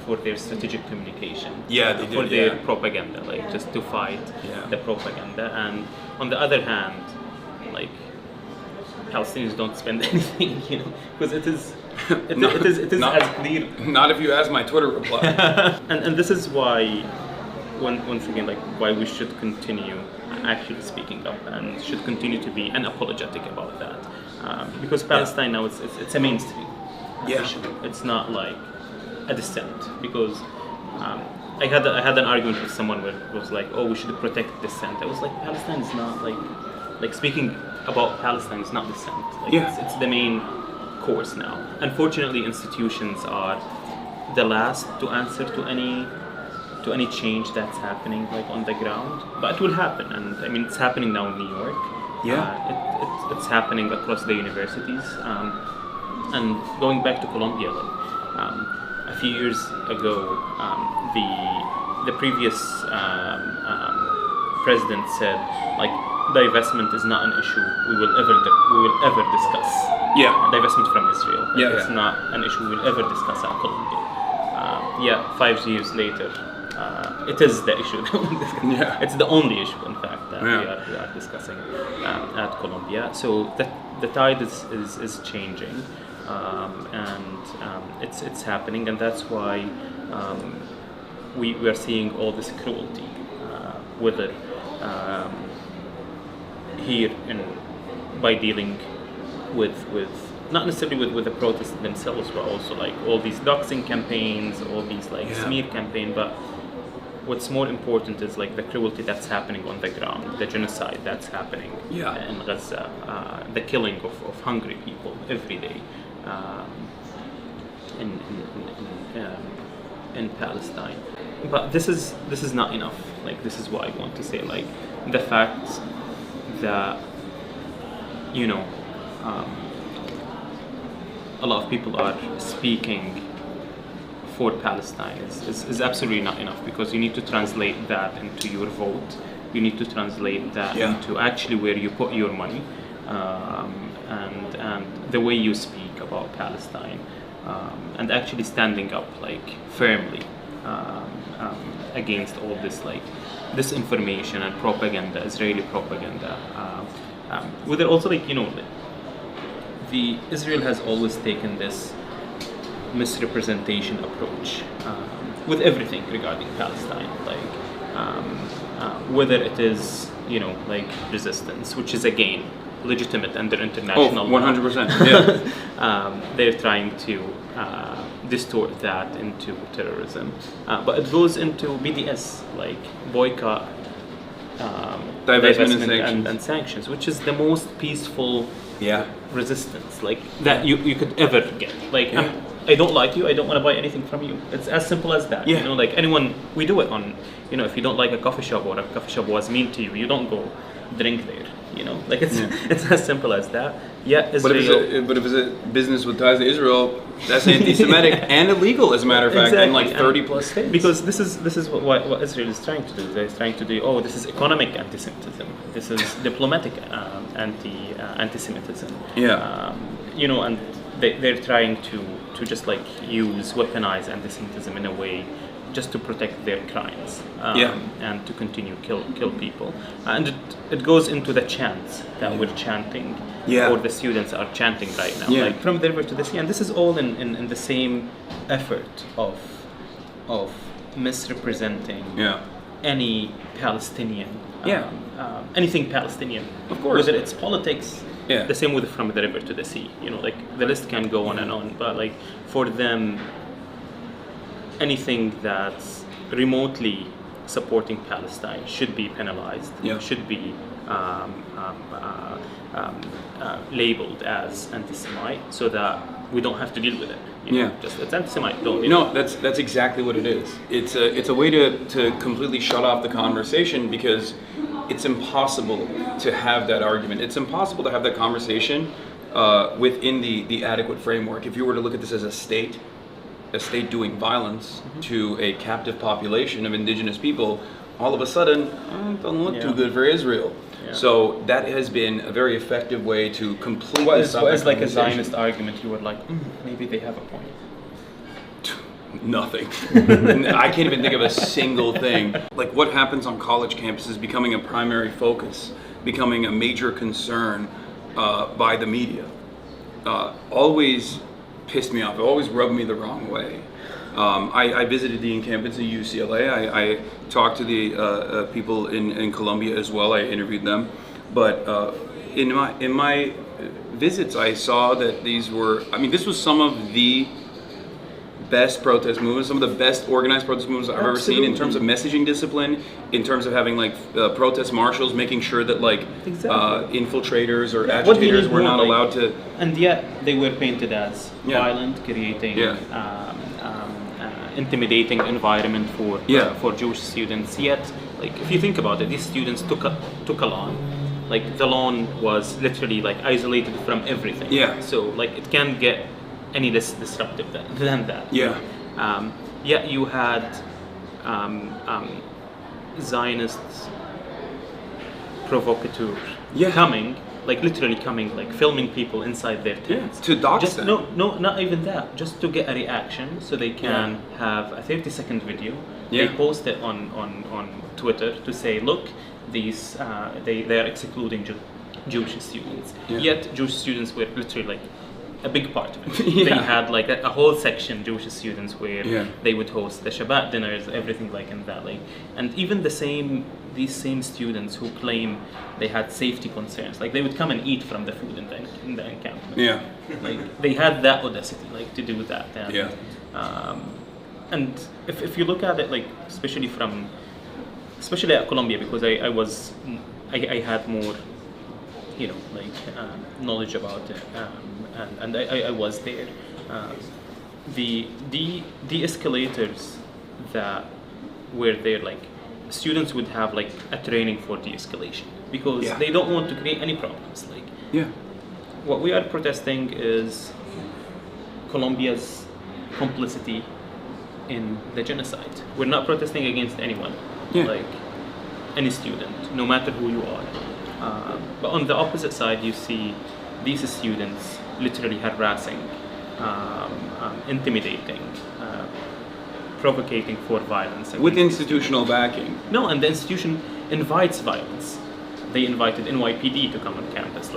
for their strategic communication. Yeah, they did. For their propaganda, like just to fight the propaganda. And on the other hand, like Palestinians don't spend anything, because it is as clear. Not if you ask my Twitter reply. and this is why, once again, like why we should continue actually speaking up and should continue to be unapologetic about that. Because Palestine now it's a mainstream issue. It's not like a dissent. Because I had an argument with someone where it was like, oh, we should protect dissent. I was like, Palestine is not like speaking about Palestine is not dissent. Like it's the main course now. Unfortunately, institutions are the last to answer to any change that's happening like on the ground, but it will happen, and I mean it's happening now in New York. It's happening across the universities, and going back to Colombia, a few years ago, the previous president said like divestment is not an issue we will ever discuss. Divestment from Israel. It's not an issue we will ever discuss at Colombia. 5 years later, it is the issue that we're discussing. It's the only issue, in fact, that we are discussing at Colombia. So the tide is changing, and it's happening, and that's why we are seeing all this cruelty, whether here by dealing with not necessarily with the protests themselves, but also like all these doxing campaigns, all these like smear campaign. But what's more important is like the cruelty that's happening on the ground, the genocide that's happening in Gaza, the killing of hungry people every day in Palestine. But this is not enough. Like this is what I want to say. Like the fact that a lot of people are speaking for Palestine is absolutely not enough, because you need to translate that into your vote. You need to translate that into actually where you put your money, and the way you speak about Palestine, and actually standing up like firmly against all this like disinformation and propaganda, Israeli propaganda. Whether also like the Israel has always taken this misrepresentation approach with everything regarding Palestine, like whether it is like resistance, which is again legitimate under international law. 100%. They're trying to distort that into terrorism, but it goes into BDS, like boycott, divestment and sanctions, which is the most peaceful resistance like that you could ever get. Like I don't like you, I don't want to buy anything from you. It's as simple as that. Like anyone, we do it on if you don't like a coffee shop or a coffee shop was mean to you, you don't go drink there. Like it's as simple as that. Israel. But if it's a business with ties to Israel, that's anti-Semitic and illegal, as a matter of fact, in like 30 plus states. Because this is what Israel is trying to do. They're trying to do. This is economic anti-Semitism. This is diplomatic anti-Semitism. And they're trying to just like weaponize anti-Semitism in a way, just to protect their crimes, and to continue kill people. And it goes into the chants that we're chanting, or the students are chanting right now, like from the river to the sea. And this is all in the same effort of misrepresenting any Palestinian, Yeah. anything Palestinian. Of course. Whether it's politics, Yeah. the same with from the river to the sea. Like the list can go on and on. But like for them, anything that's remotely supporting Palestine should be penalized. Yeah. Should be labeled as anti-Semite, so that we don't have to deal with it. Yeah. Just it's anti-Semite. Don't. No, that's exactly what it is. It's a way to completely shut off the conversation, because it's impossible to have that argument. It's impossible to have that conversation within the adequate framework. If you were to look at this as a state doing violence to a captive population of indigenous people, all of a sudden, it doesn't look too good for Israel. Yeah. So that has been a very effective way to completely What is stop that like a conversation. Zionist argument? You were like, maybe they have a point. Nothing. I can't even think of a single thing. Like what happens on college campuses becoming a primary focus, becoming a major concern by the media, always pissed me off. It always rubbed me the wrong way. I visited the encampments at UCLA. I talked to the people in Colombia as well. I interviewed them. But in my visits, I saw that this was some of the best protest movements, some of the best organized protest movements I've ever seen in terms of messaging discipline, in terms of having protest marshals, making sure that infiltrators or agitators were not allowed to. And yet they were painted as violent, creating intimidating environment for Jewish students. Yet, if you think about it, these students took a lawn. The lawn was literally isolated from everything. Yeah. So it can't get any less disruptive than that. Yeah. Yet you had Zionists, provocateurs coming, literally coming, filming people inside their tents. To dox them. No, not even that. Just to get a reaction, so they can have a 30-second video. Yeah. They post it on Twitter to say, look, these they are excluding Jewish students. Yeah. Yet Jewish students were literally a big part of it. Yeah. They had a whole section, Jewish students, where they would host the Shabbat dinners, everything in that. And even these same students who claim they had safety concerns, they would come and eat from the food in the encampment. Yeah. They had that audacity, to do that. And, and if you look at it, especially at Colombia, because I had more, knowledge about it, and I was there. The de-escalators that were there, students would have a training for de-escalation, because they don't want to create any problems. What we are protesting is Colombia's complicity in the genocide. We're not protesting against anyone, any student, no matter who you are. But on the opposite side, you see these students literally harassing, intimidating, provocating for violence. With institutional backing. No, and the institution invites violence. They invited NYPD to come on campus,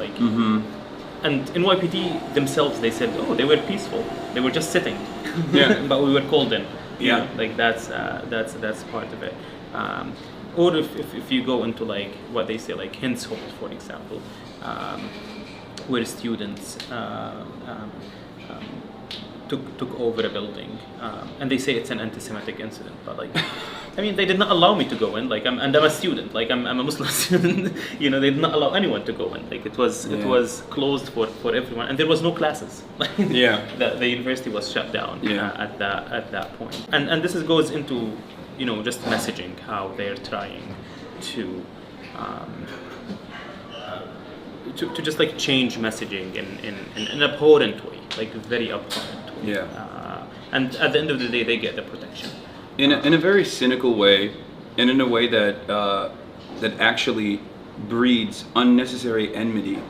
and NYPD themselves, they said, oh, they were peaceful. They were just sitting. But we were called in. That's part of it. Or if you go into what they say, Hencehold, for example, where students took over a building, and they say it's an anti-Semitic incident, but they did not allow me to go in. I'm a student. I'm a Muslim student. They did not allow anyone to go in. It was closed for everyone, and there was no classes. The university was shut down at that point. And this goes into just messaging, how they're trying to just change messaging in an abhorrent way, very abhorrent way. And at the end of the day, they get the protection. In a very cynical way, and in a way that that actually breeds unnecessary enmity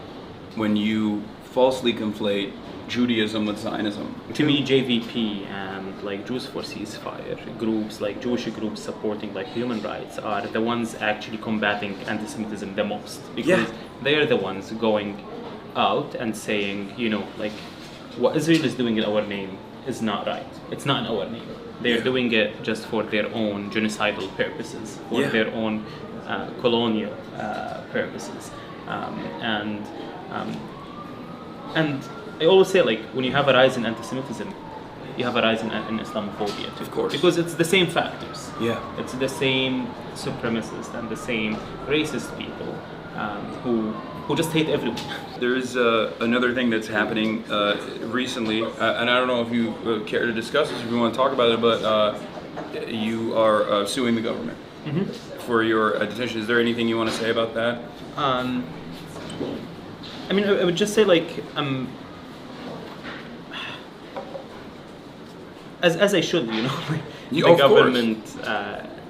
when you falsely conflate Judaism with Zionism. To me, JVP and Jews for Ceasefire groups, Jewish groups supporting human rights, are the ones actually combating anti-Semitism the most, because they are the ones going out and saying, what Israel is doing in our name is not right. It's not in our name. They're doing it just for their own genocidal purposes, for their own colonial purposes, and I always say, like, when you have a rise in anti-Semitism, you have a rise in Islamophobia too. Of course. Because it's the same factors. Yeah. It's the same supremacists and the same racist people who just hate everyone. There's another thing that's happening recently, and I don't know if you care to discuss this, if you want to talk about it, but you are suing the government for your detention. Is there anything you want to say about that? I mean, I would just say, like, as I should, you know, the government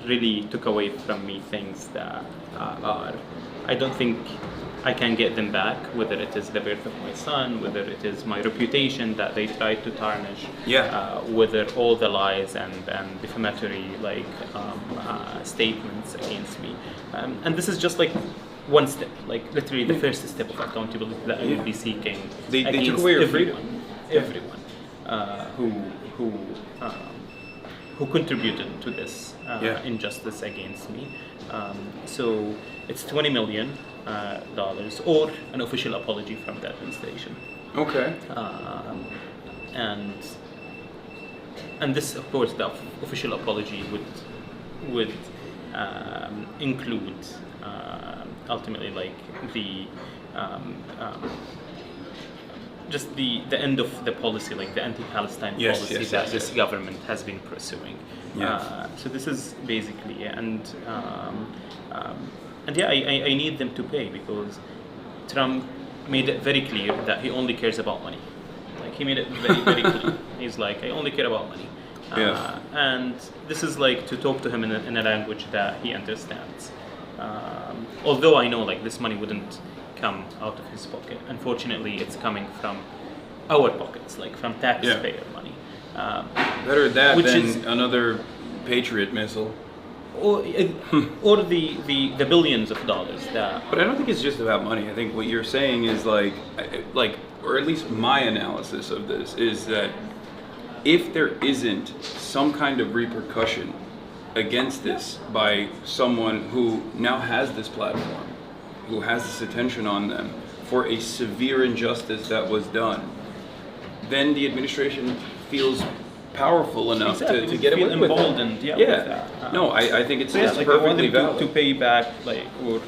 really took away from me things that are, I don't think I can get them back, whether it is the birth of my son, whether it is my reputation that they tried to tarnish, whether all the lies and defamatory, like, statements against me. And this is just like one step, like literally the first step of accountability that I would be seeking. They took away your freedom. Everyone who contributed to this injustice against me. So it's $20 million or an official apology from the administration. Okay. And this, of course, the official apology would include ultimately, like, the just the end of the policy, like the anti-Palestine policy that this government has been pursuing. So this is basically, and yeah, I need them to pay, because Trump made it very clear that he only cares about money. Like, he made it very, very clear. He's like, I only care about money. And this is like to talk to him in a language that he understands. Although I know, like, this money wouldn't come out of his pocket. Unfortunately, it's coming from our pockets, like from taxpayer money. Better that than another Patriot missile. Or the billions of dollars that. But I don't think it's just about money. I think what you're saying is like, or at least my analysis of this is that if there isn't some kind of repercussion against this by someone who now has this platform, who has this attention on them for a severe injustice that was done, then the administration feels powerful enough to get away with emboldened, it. With that. No, I think it's like, perfectly valid. To pay back, like, or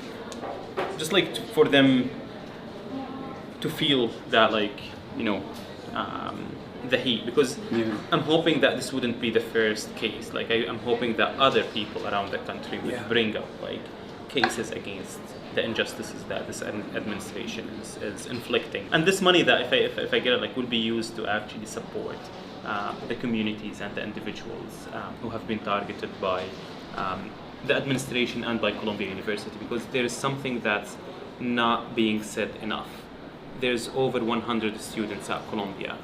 just like for them to feel that, like, you know, the heat, because I'm hoping that this wouldn't be the first case. Like, I'm hoping that other people around the country would bring up, like, cases against the injustices that this administration is inflicting. And this money that if I get it, like, will be used to actually support the communities and the individuals who have been targeted by the administration and by Columbia University, because there is something that's not being said enough. There's over 100 students at Columbia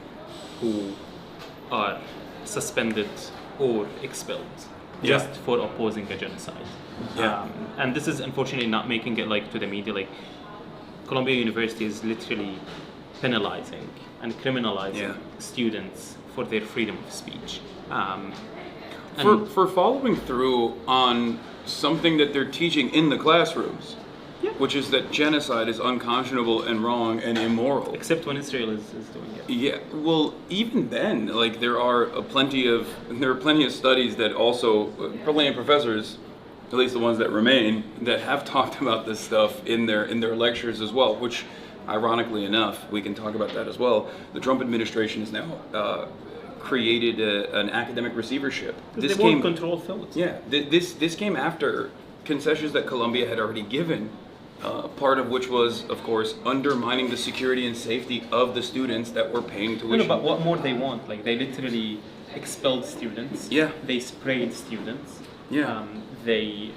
who are suspended or expelled just for opposing a genocide. And this is unfortunately not making it, like, to the media. Like, Columbia University is literally penalizing and criminalizing students for their freedom of speech. For following through on something that they're teaching in the classrooms, which is that genocide is unconscionable and wrong and immoral. Except when Israel is doing it. Yeah, well, even then, like, there are plenty of studies that also, plenty of professors, at least the ones that remain, that have talked about this stuff in their lectures as well, which, ironically enough, we can talk about that as well. The Trump administration has now created an academic receivership. This came control fields. Yeah, this came after concessions that Columbia had already given. Part of which was, of course, undermining the security and safety of the students that were paying tuition. No, but what more they want? Like, they literally expelled students. They sprayed students. They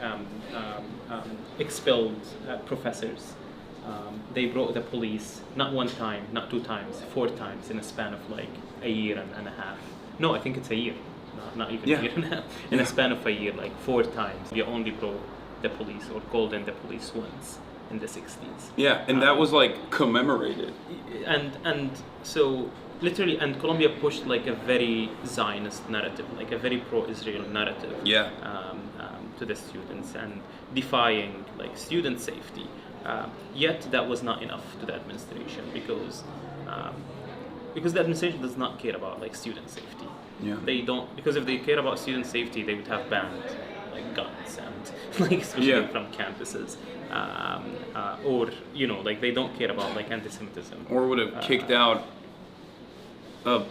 expelled professors. They brought the police not one time, not two times, 4 times in a span of like a year and a half. No, I think it's a year, not even a year and a half. In a span of a year, like 4 times. You only brought the police or called in the police once in the 60s. Yeah, and that was like commemorated. And so literally, and Colombia pushed like a very Zionist narrative, like a very pro-Israel narrative, Yeah. To the students, and defying like student safety. Yet that was not enough to the administration, because the administration does not care about like student safety. Yeah. They don't, because if they care about student safety, they would have banned like guns and like especially from campuses, or like they don't care about like anti-Semitism. Or would have kicked out a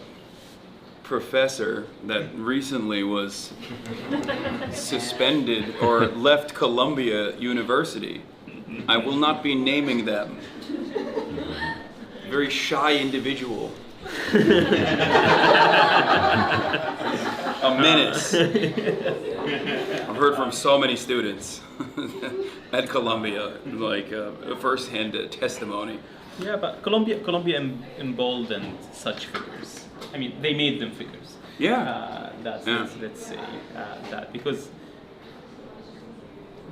professor that recently was suspended or left Columbia University. I will not be naming them. Very shy individual. A menace. I've heard from so many students at Columbia, like first-hand testimony. Yeah, but Colombia emboldened such figures. I mean, they made them figures. Yeah. Let's say that, because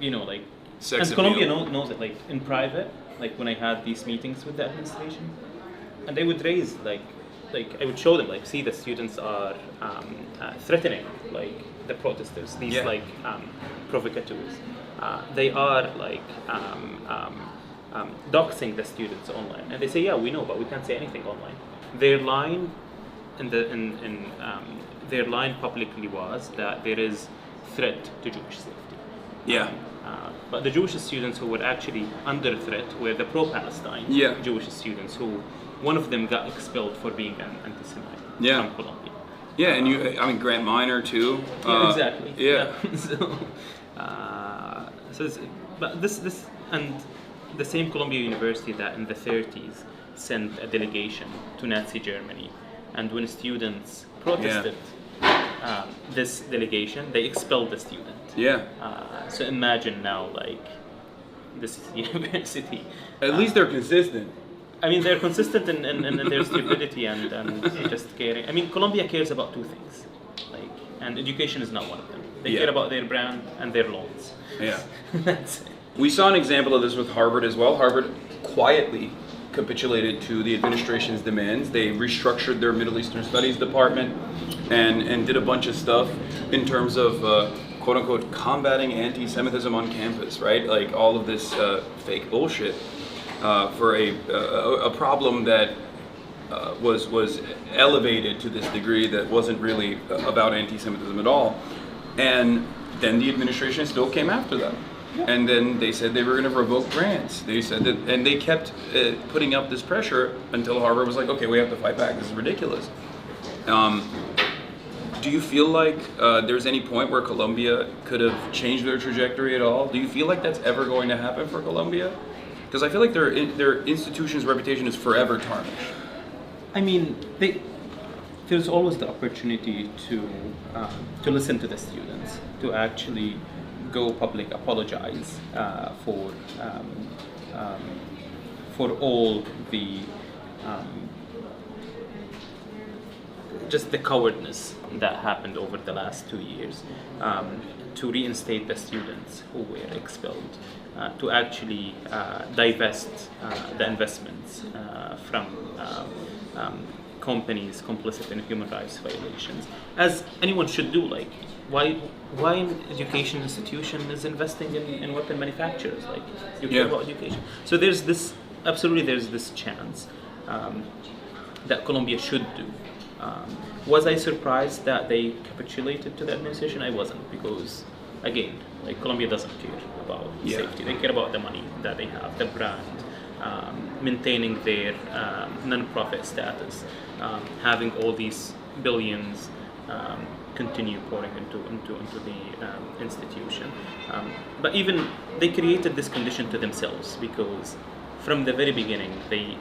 like, Sex and Colombia appeal. knows it. Like in private, like when I had these meetings with the administration, and they would raise like I would show them, like, see, the students are threatening like the protesters, these like provocateurs. They are like doxing the students online, and they say, yeah, we know, but we can't say anything online. Their line their line publicly was that there is threat to Jewish safety. Yeah. But the Jewish students who were actually under threat were the pro-Palestine Jewish students, who one of them got expelled for being an anti-Semite from Colombia. Yeah, and Grant Minor too. Exactly. Yeah. But this and the same Columbia University that in the 30s sent a delegation to Nazi Germany, and when students protested this delegation, they expelled the student. Yeah. So imagine now, like, this university. At least they're consistent. I mean, they're consistent in their stupidity and just caring. I mean, Colombia cares about two things, like, and education is not one of them. They care about their brand and their loans. Yeah. That's it. We saw an example of this with Harvard as well. Harvard quietly capitulated to the administration's demands. They restructured their Middle Eastern Studies department and did a bunch of stuff in terms of quote unquote combating anti-Semitism on campus, right? Like all of this fake bullshit for a problem that was elevated to this degree that wasn't really about anti-Semitism at all. And then the administration still came after them. And then they said they were going to revoke grants. They said that, and they kept putting up this pressure until Harvard was like, okay, we have to fight back. This is ridiculous. Do you feel like there's any point where Colombia could have changed their trajectory at all? Do you feel like that's ever going to happen for Colombia? Because I feel like their institution's reputation is forever tarnished. I mean, there's always the opportunity to listen to the students, to actually go public, apologize for all the just the cowardness that happened over the last 2 years, to reinstate the students who were expelled, to actually divest the investments from companies complicit in human rights violations, as anyone should do. Like, why an education institution is investing in weapon manufacturers? Like, you care about education. So there's this chance that Colombia should do. Was I surprised that they capitulated to the administration? I wasn't, because again, like, Colombia doesn't care about safety. They care about the money that they have, the brand, maintaining their non-profit status, having all these billions continue pouring into the institution. But even they created this condition to themselves, because from the very beginning they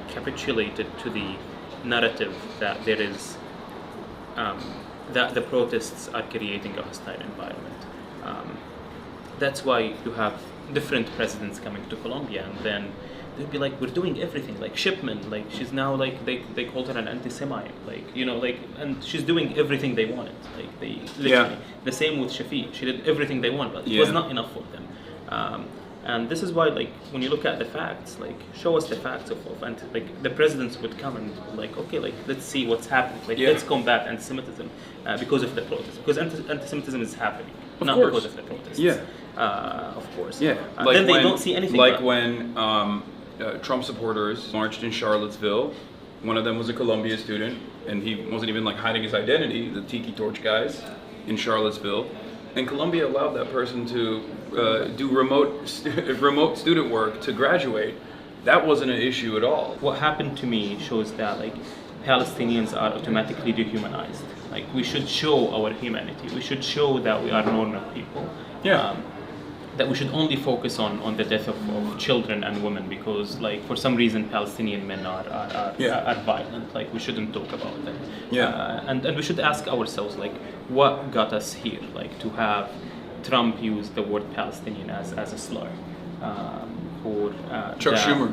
capitulated to the narrative that there is that the protests are creating a hostile environment. That's why you have different presidents coming to Colombia, and then they'd be like, we're doing everything, like Shipman, like she's now like they called her an anti-Semite, like, you know, like, and she's doing everything they wanted, like they literally. The same with Shafiq, she did everything they wanted, but it was not enough for them. And this is why, like, when you look at the facts, like, show us the facts of like, the presidents would come and like, okay, like, let's see what's happening. Like, let's combat anti-Semitism because of the protests. Because anti-Semitism is happening, not because of the protests. Yeah. Of course. Yeah. Like then they don't see anything. Like when Trump supporters marched in Charlottesville. One of them was a Colombia student, and he wasn't even like hiding his identity. The Tiki Torch guys in Charlottesville. And Colombia allowed that person to do remote student work to graduate. That wasn't an issue at all. What happened to me shows that like Palestinians are automatically dehumanized. Like we should show our humanity. We should show that we are normal people. Yeah. That we should only focus on the death of children and women because like for some reason Palestinian men are violent. Like we shouldn't talk about them. Yeah. And we should ask ourselves like what got us here? Like to have Trump use the word Palestinian as a slur. Or Chuck Schumer.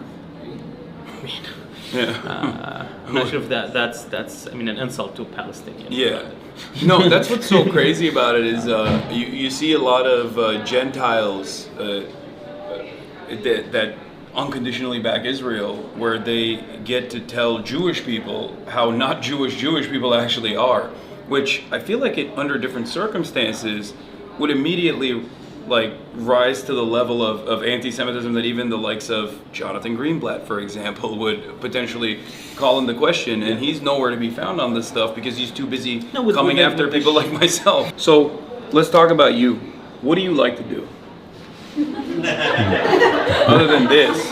I'm not sure if that's an insult to Palestinians. Yeah. No, that's what's so crazy about it is you see a lot of Gentiles that unconditionally back Israel, where they get to tell Jewish people how not Jewish people actually are, which I feel like it under different circumstances would immediately like rise to the level of anti-Semitism that even the likes of Jonathan Greenblatt, for example, would potentially call into question, and he's nowhere to be found on this stuff because he's too busy coming after people like myself. So let's talk about you. What do you like to do? Other than this.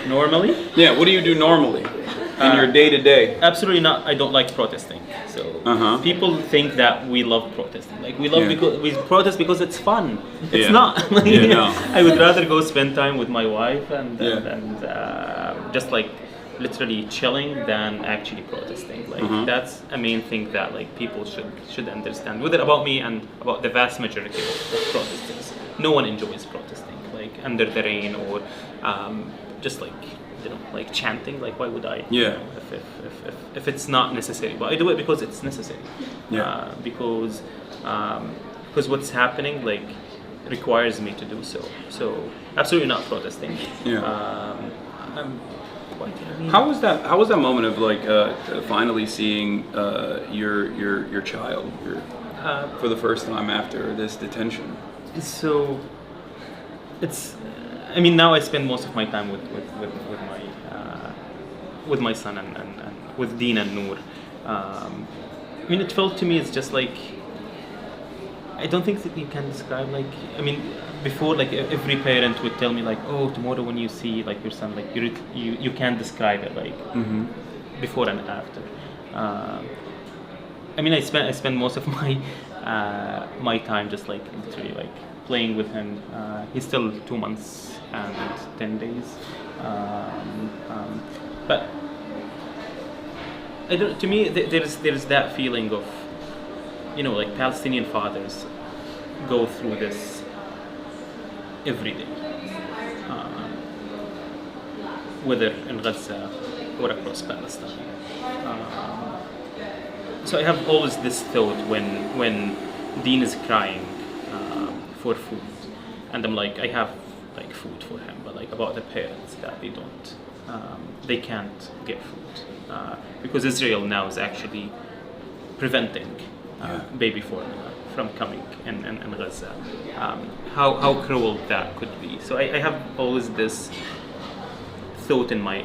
Normally? Yeah, what do you do normally in your day-to-day? Absolutely not. I don't like protesting. So people think that we love protesting. Like we protest because it's fun. It's not. I would rather go spend time with my wife and just like literally chilling than actually protesting. Like that's a main thing that like people should understand. Whether about me and about the vast majority of protesters, no one enjoys protesting. Like under the rain or just like like chanting. Like why would I? Yeah. If it's not necessary, but I do it because it's necessary. Yeah. Because what's happening like requires me to do so. So absolutely not protesting. Yeah. How was that moment of like finally seeing your child for the first time after this detention? So it's. I mean, now I spend most of my time with my son and with Dean and Noor. I mean, it felt to me it's just like I don't think that you can describe like. I mean, before like every parent would tell me like, oh, tomorrow when you see like your son, like you can't describe it like before and after. I mean, I spend most of my time just like literally like playing with him. He's still 2 months and 10 days, but I don't. To me, there's that feeling of, like Palestinian fathers go through this every day, whether in Gaza or across Palestine. So I have always this thought when Dean is crying for food, and I'm like, I have like food for him, but like about the parents that they can't get food because Israel now is actually preventing baby formula from coming in Gaza. How cruel that could be. So I have always this thought in my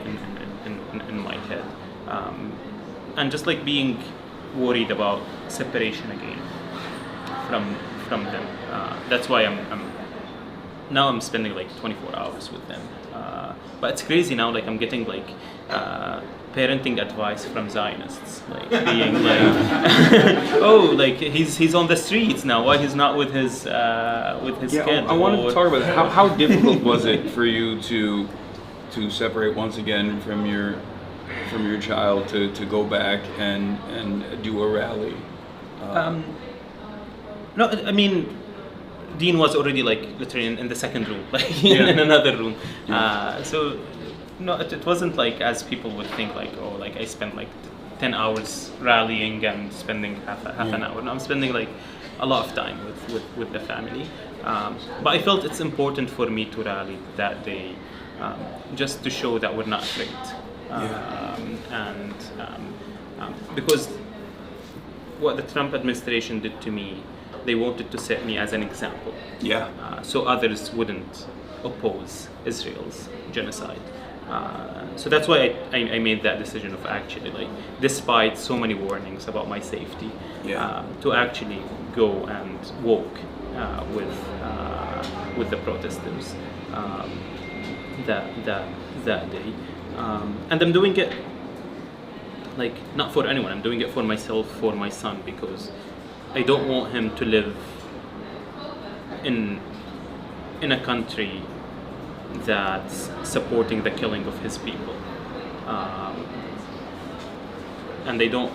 head, and just like being worried about separation again from them. That's why I'm spending like 24 hours with them. But it's crazy now. Like I'm getting like parenting advice from Zionists, like being like, oh, like he's on the streets now. Why he's not with his kid? I wanted to talk about that. How difficult was it for you to separate once again from your child to go back and do a rally? No, I mean, Dean was already like literally in the second room, like in another room. So no, it wasn't like as people would think, like, oh, like I spent like 10 hours rallying and spending half an hour. No, I'm spending like a lot of time with the family. But I felt it's important for me to rally that day, just to show that we're not afraid. Because what the Trump administration did to me, they wanted to set me as an example. So others wouldn't oppose Israel's genocide. So that's why I made that decision of actually, like, despite so many warnings about my safety, to actually go and walk with the protesters that day. And I'm doing it, like, not for anyone. I'm doing it for myself, for my son, because I don't want him to live in a country that's supporting the killing of his people. And they don't,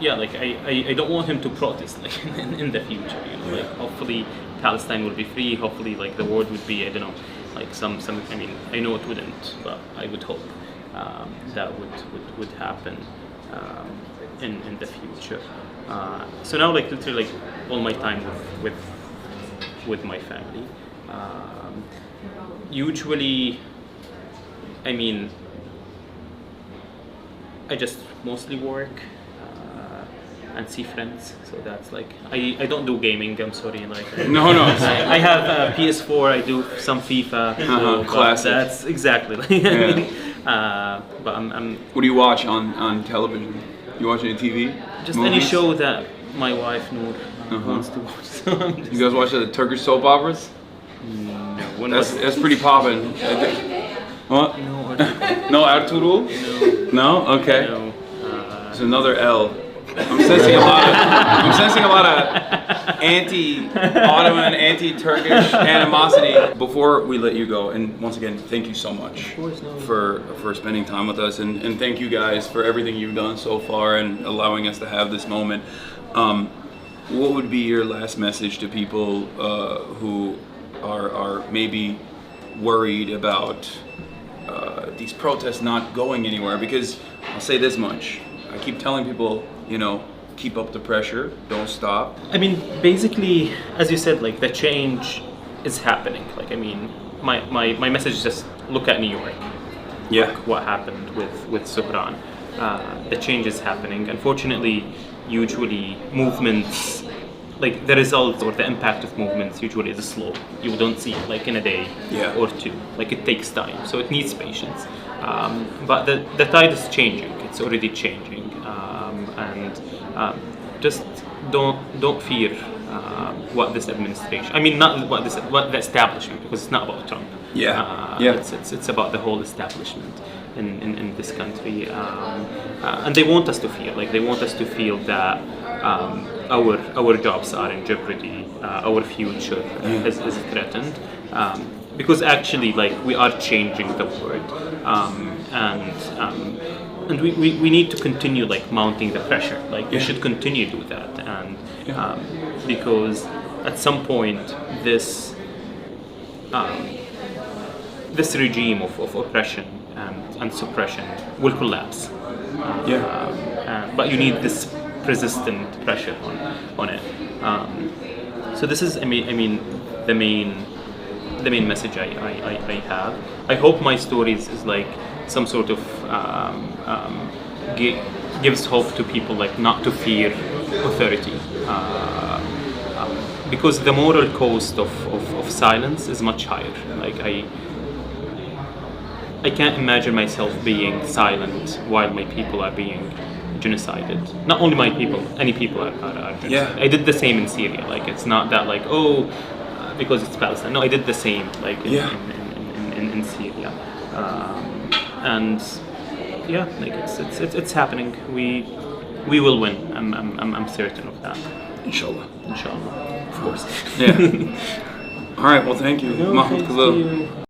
I don't want him to protest, like, in the future, like, hopefully Palestine will be free, hopefully, like, the world would be, I don't know, like, some, I mean, I know it wouldn't, but I would hope that would happen in the future. So now, like, literally, like, all my time with my family. Usually, I mean, I just mostly work and see friends. So that's like, I don't do gaming. I'm sorry, like No. I have a PS4. I do some FIFA. So, classic. That's exactly. But I'm. What do you watch on television? You watch any TV? Just movies? any show that my wife Noor wants to watch. So You guys watch the Turkish soap operas? no, That's pretty poppin'. What? No, No Ertuğrul? No? Okay. no. It's another L. I'm sensing a lot of anti-Ottoman, anti-Turkish animosity. Before we let you go, and once again, thank you so much for spending time with us, and thank you guys for everything you've done so far and allowing us to have this moment. What would be your last message to people who are maybe worried about these protests not going anywhere? Because I'll say this much, I keep telling people, keep up the pressure, don't stop. I mean, basically, as you said, like, the change is happening. Like, I mean, my message is just look at New York. Yeah. Look what happened with Suhran. The change is happening. Unfortunately, usually movements, like, the result or the impact of movements usually is slow. You don't see it like in a day or two. Like, it takes time, so it needs patience. But the tide is changing. It's already changing, and just don't fear what this administration. I mean, not what the establishment, because it's not about Trump. It's about the whole establishment in this country, and they want us to feel like that our jobs are in jeopardy, our future is threatened, because actually, like, we are changing the world, and we need to continue, like, mounting the pressure. Like, we should continue to do that, and because at some point this regime of oppression and suppression will collapse. But you need this persistent pressure on it. So this is, I mean, the main message I have. I hope my stories is like some sort of gives hope to people, like, not to fear authority, because the moral cost of silence is much higher. Like, I can't imagine myself being silent while my people are being genocided. Not only my people, any people are genocided. I did the same in Syria. Like, it's not that, like, because it's Palestine. No, I did the same, like, in Syria. And like, it's happening. We will win. I'm certain of that. Inshallah. Inshallah. Of course. All right. Well, thank you, Mahmoud Khalil.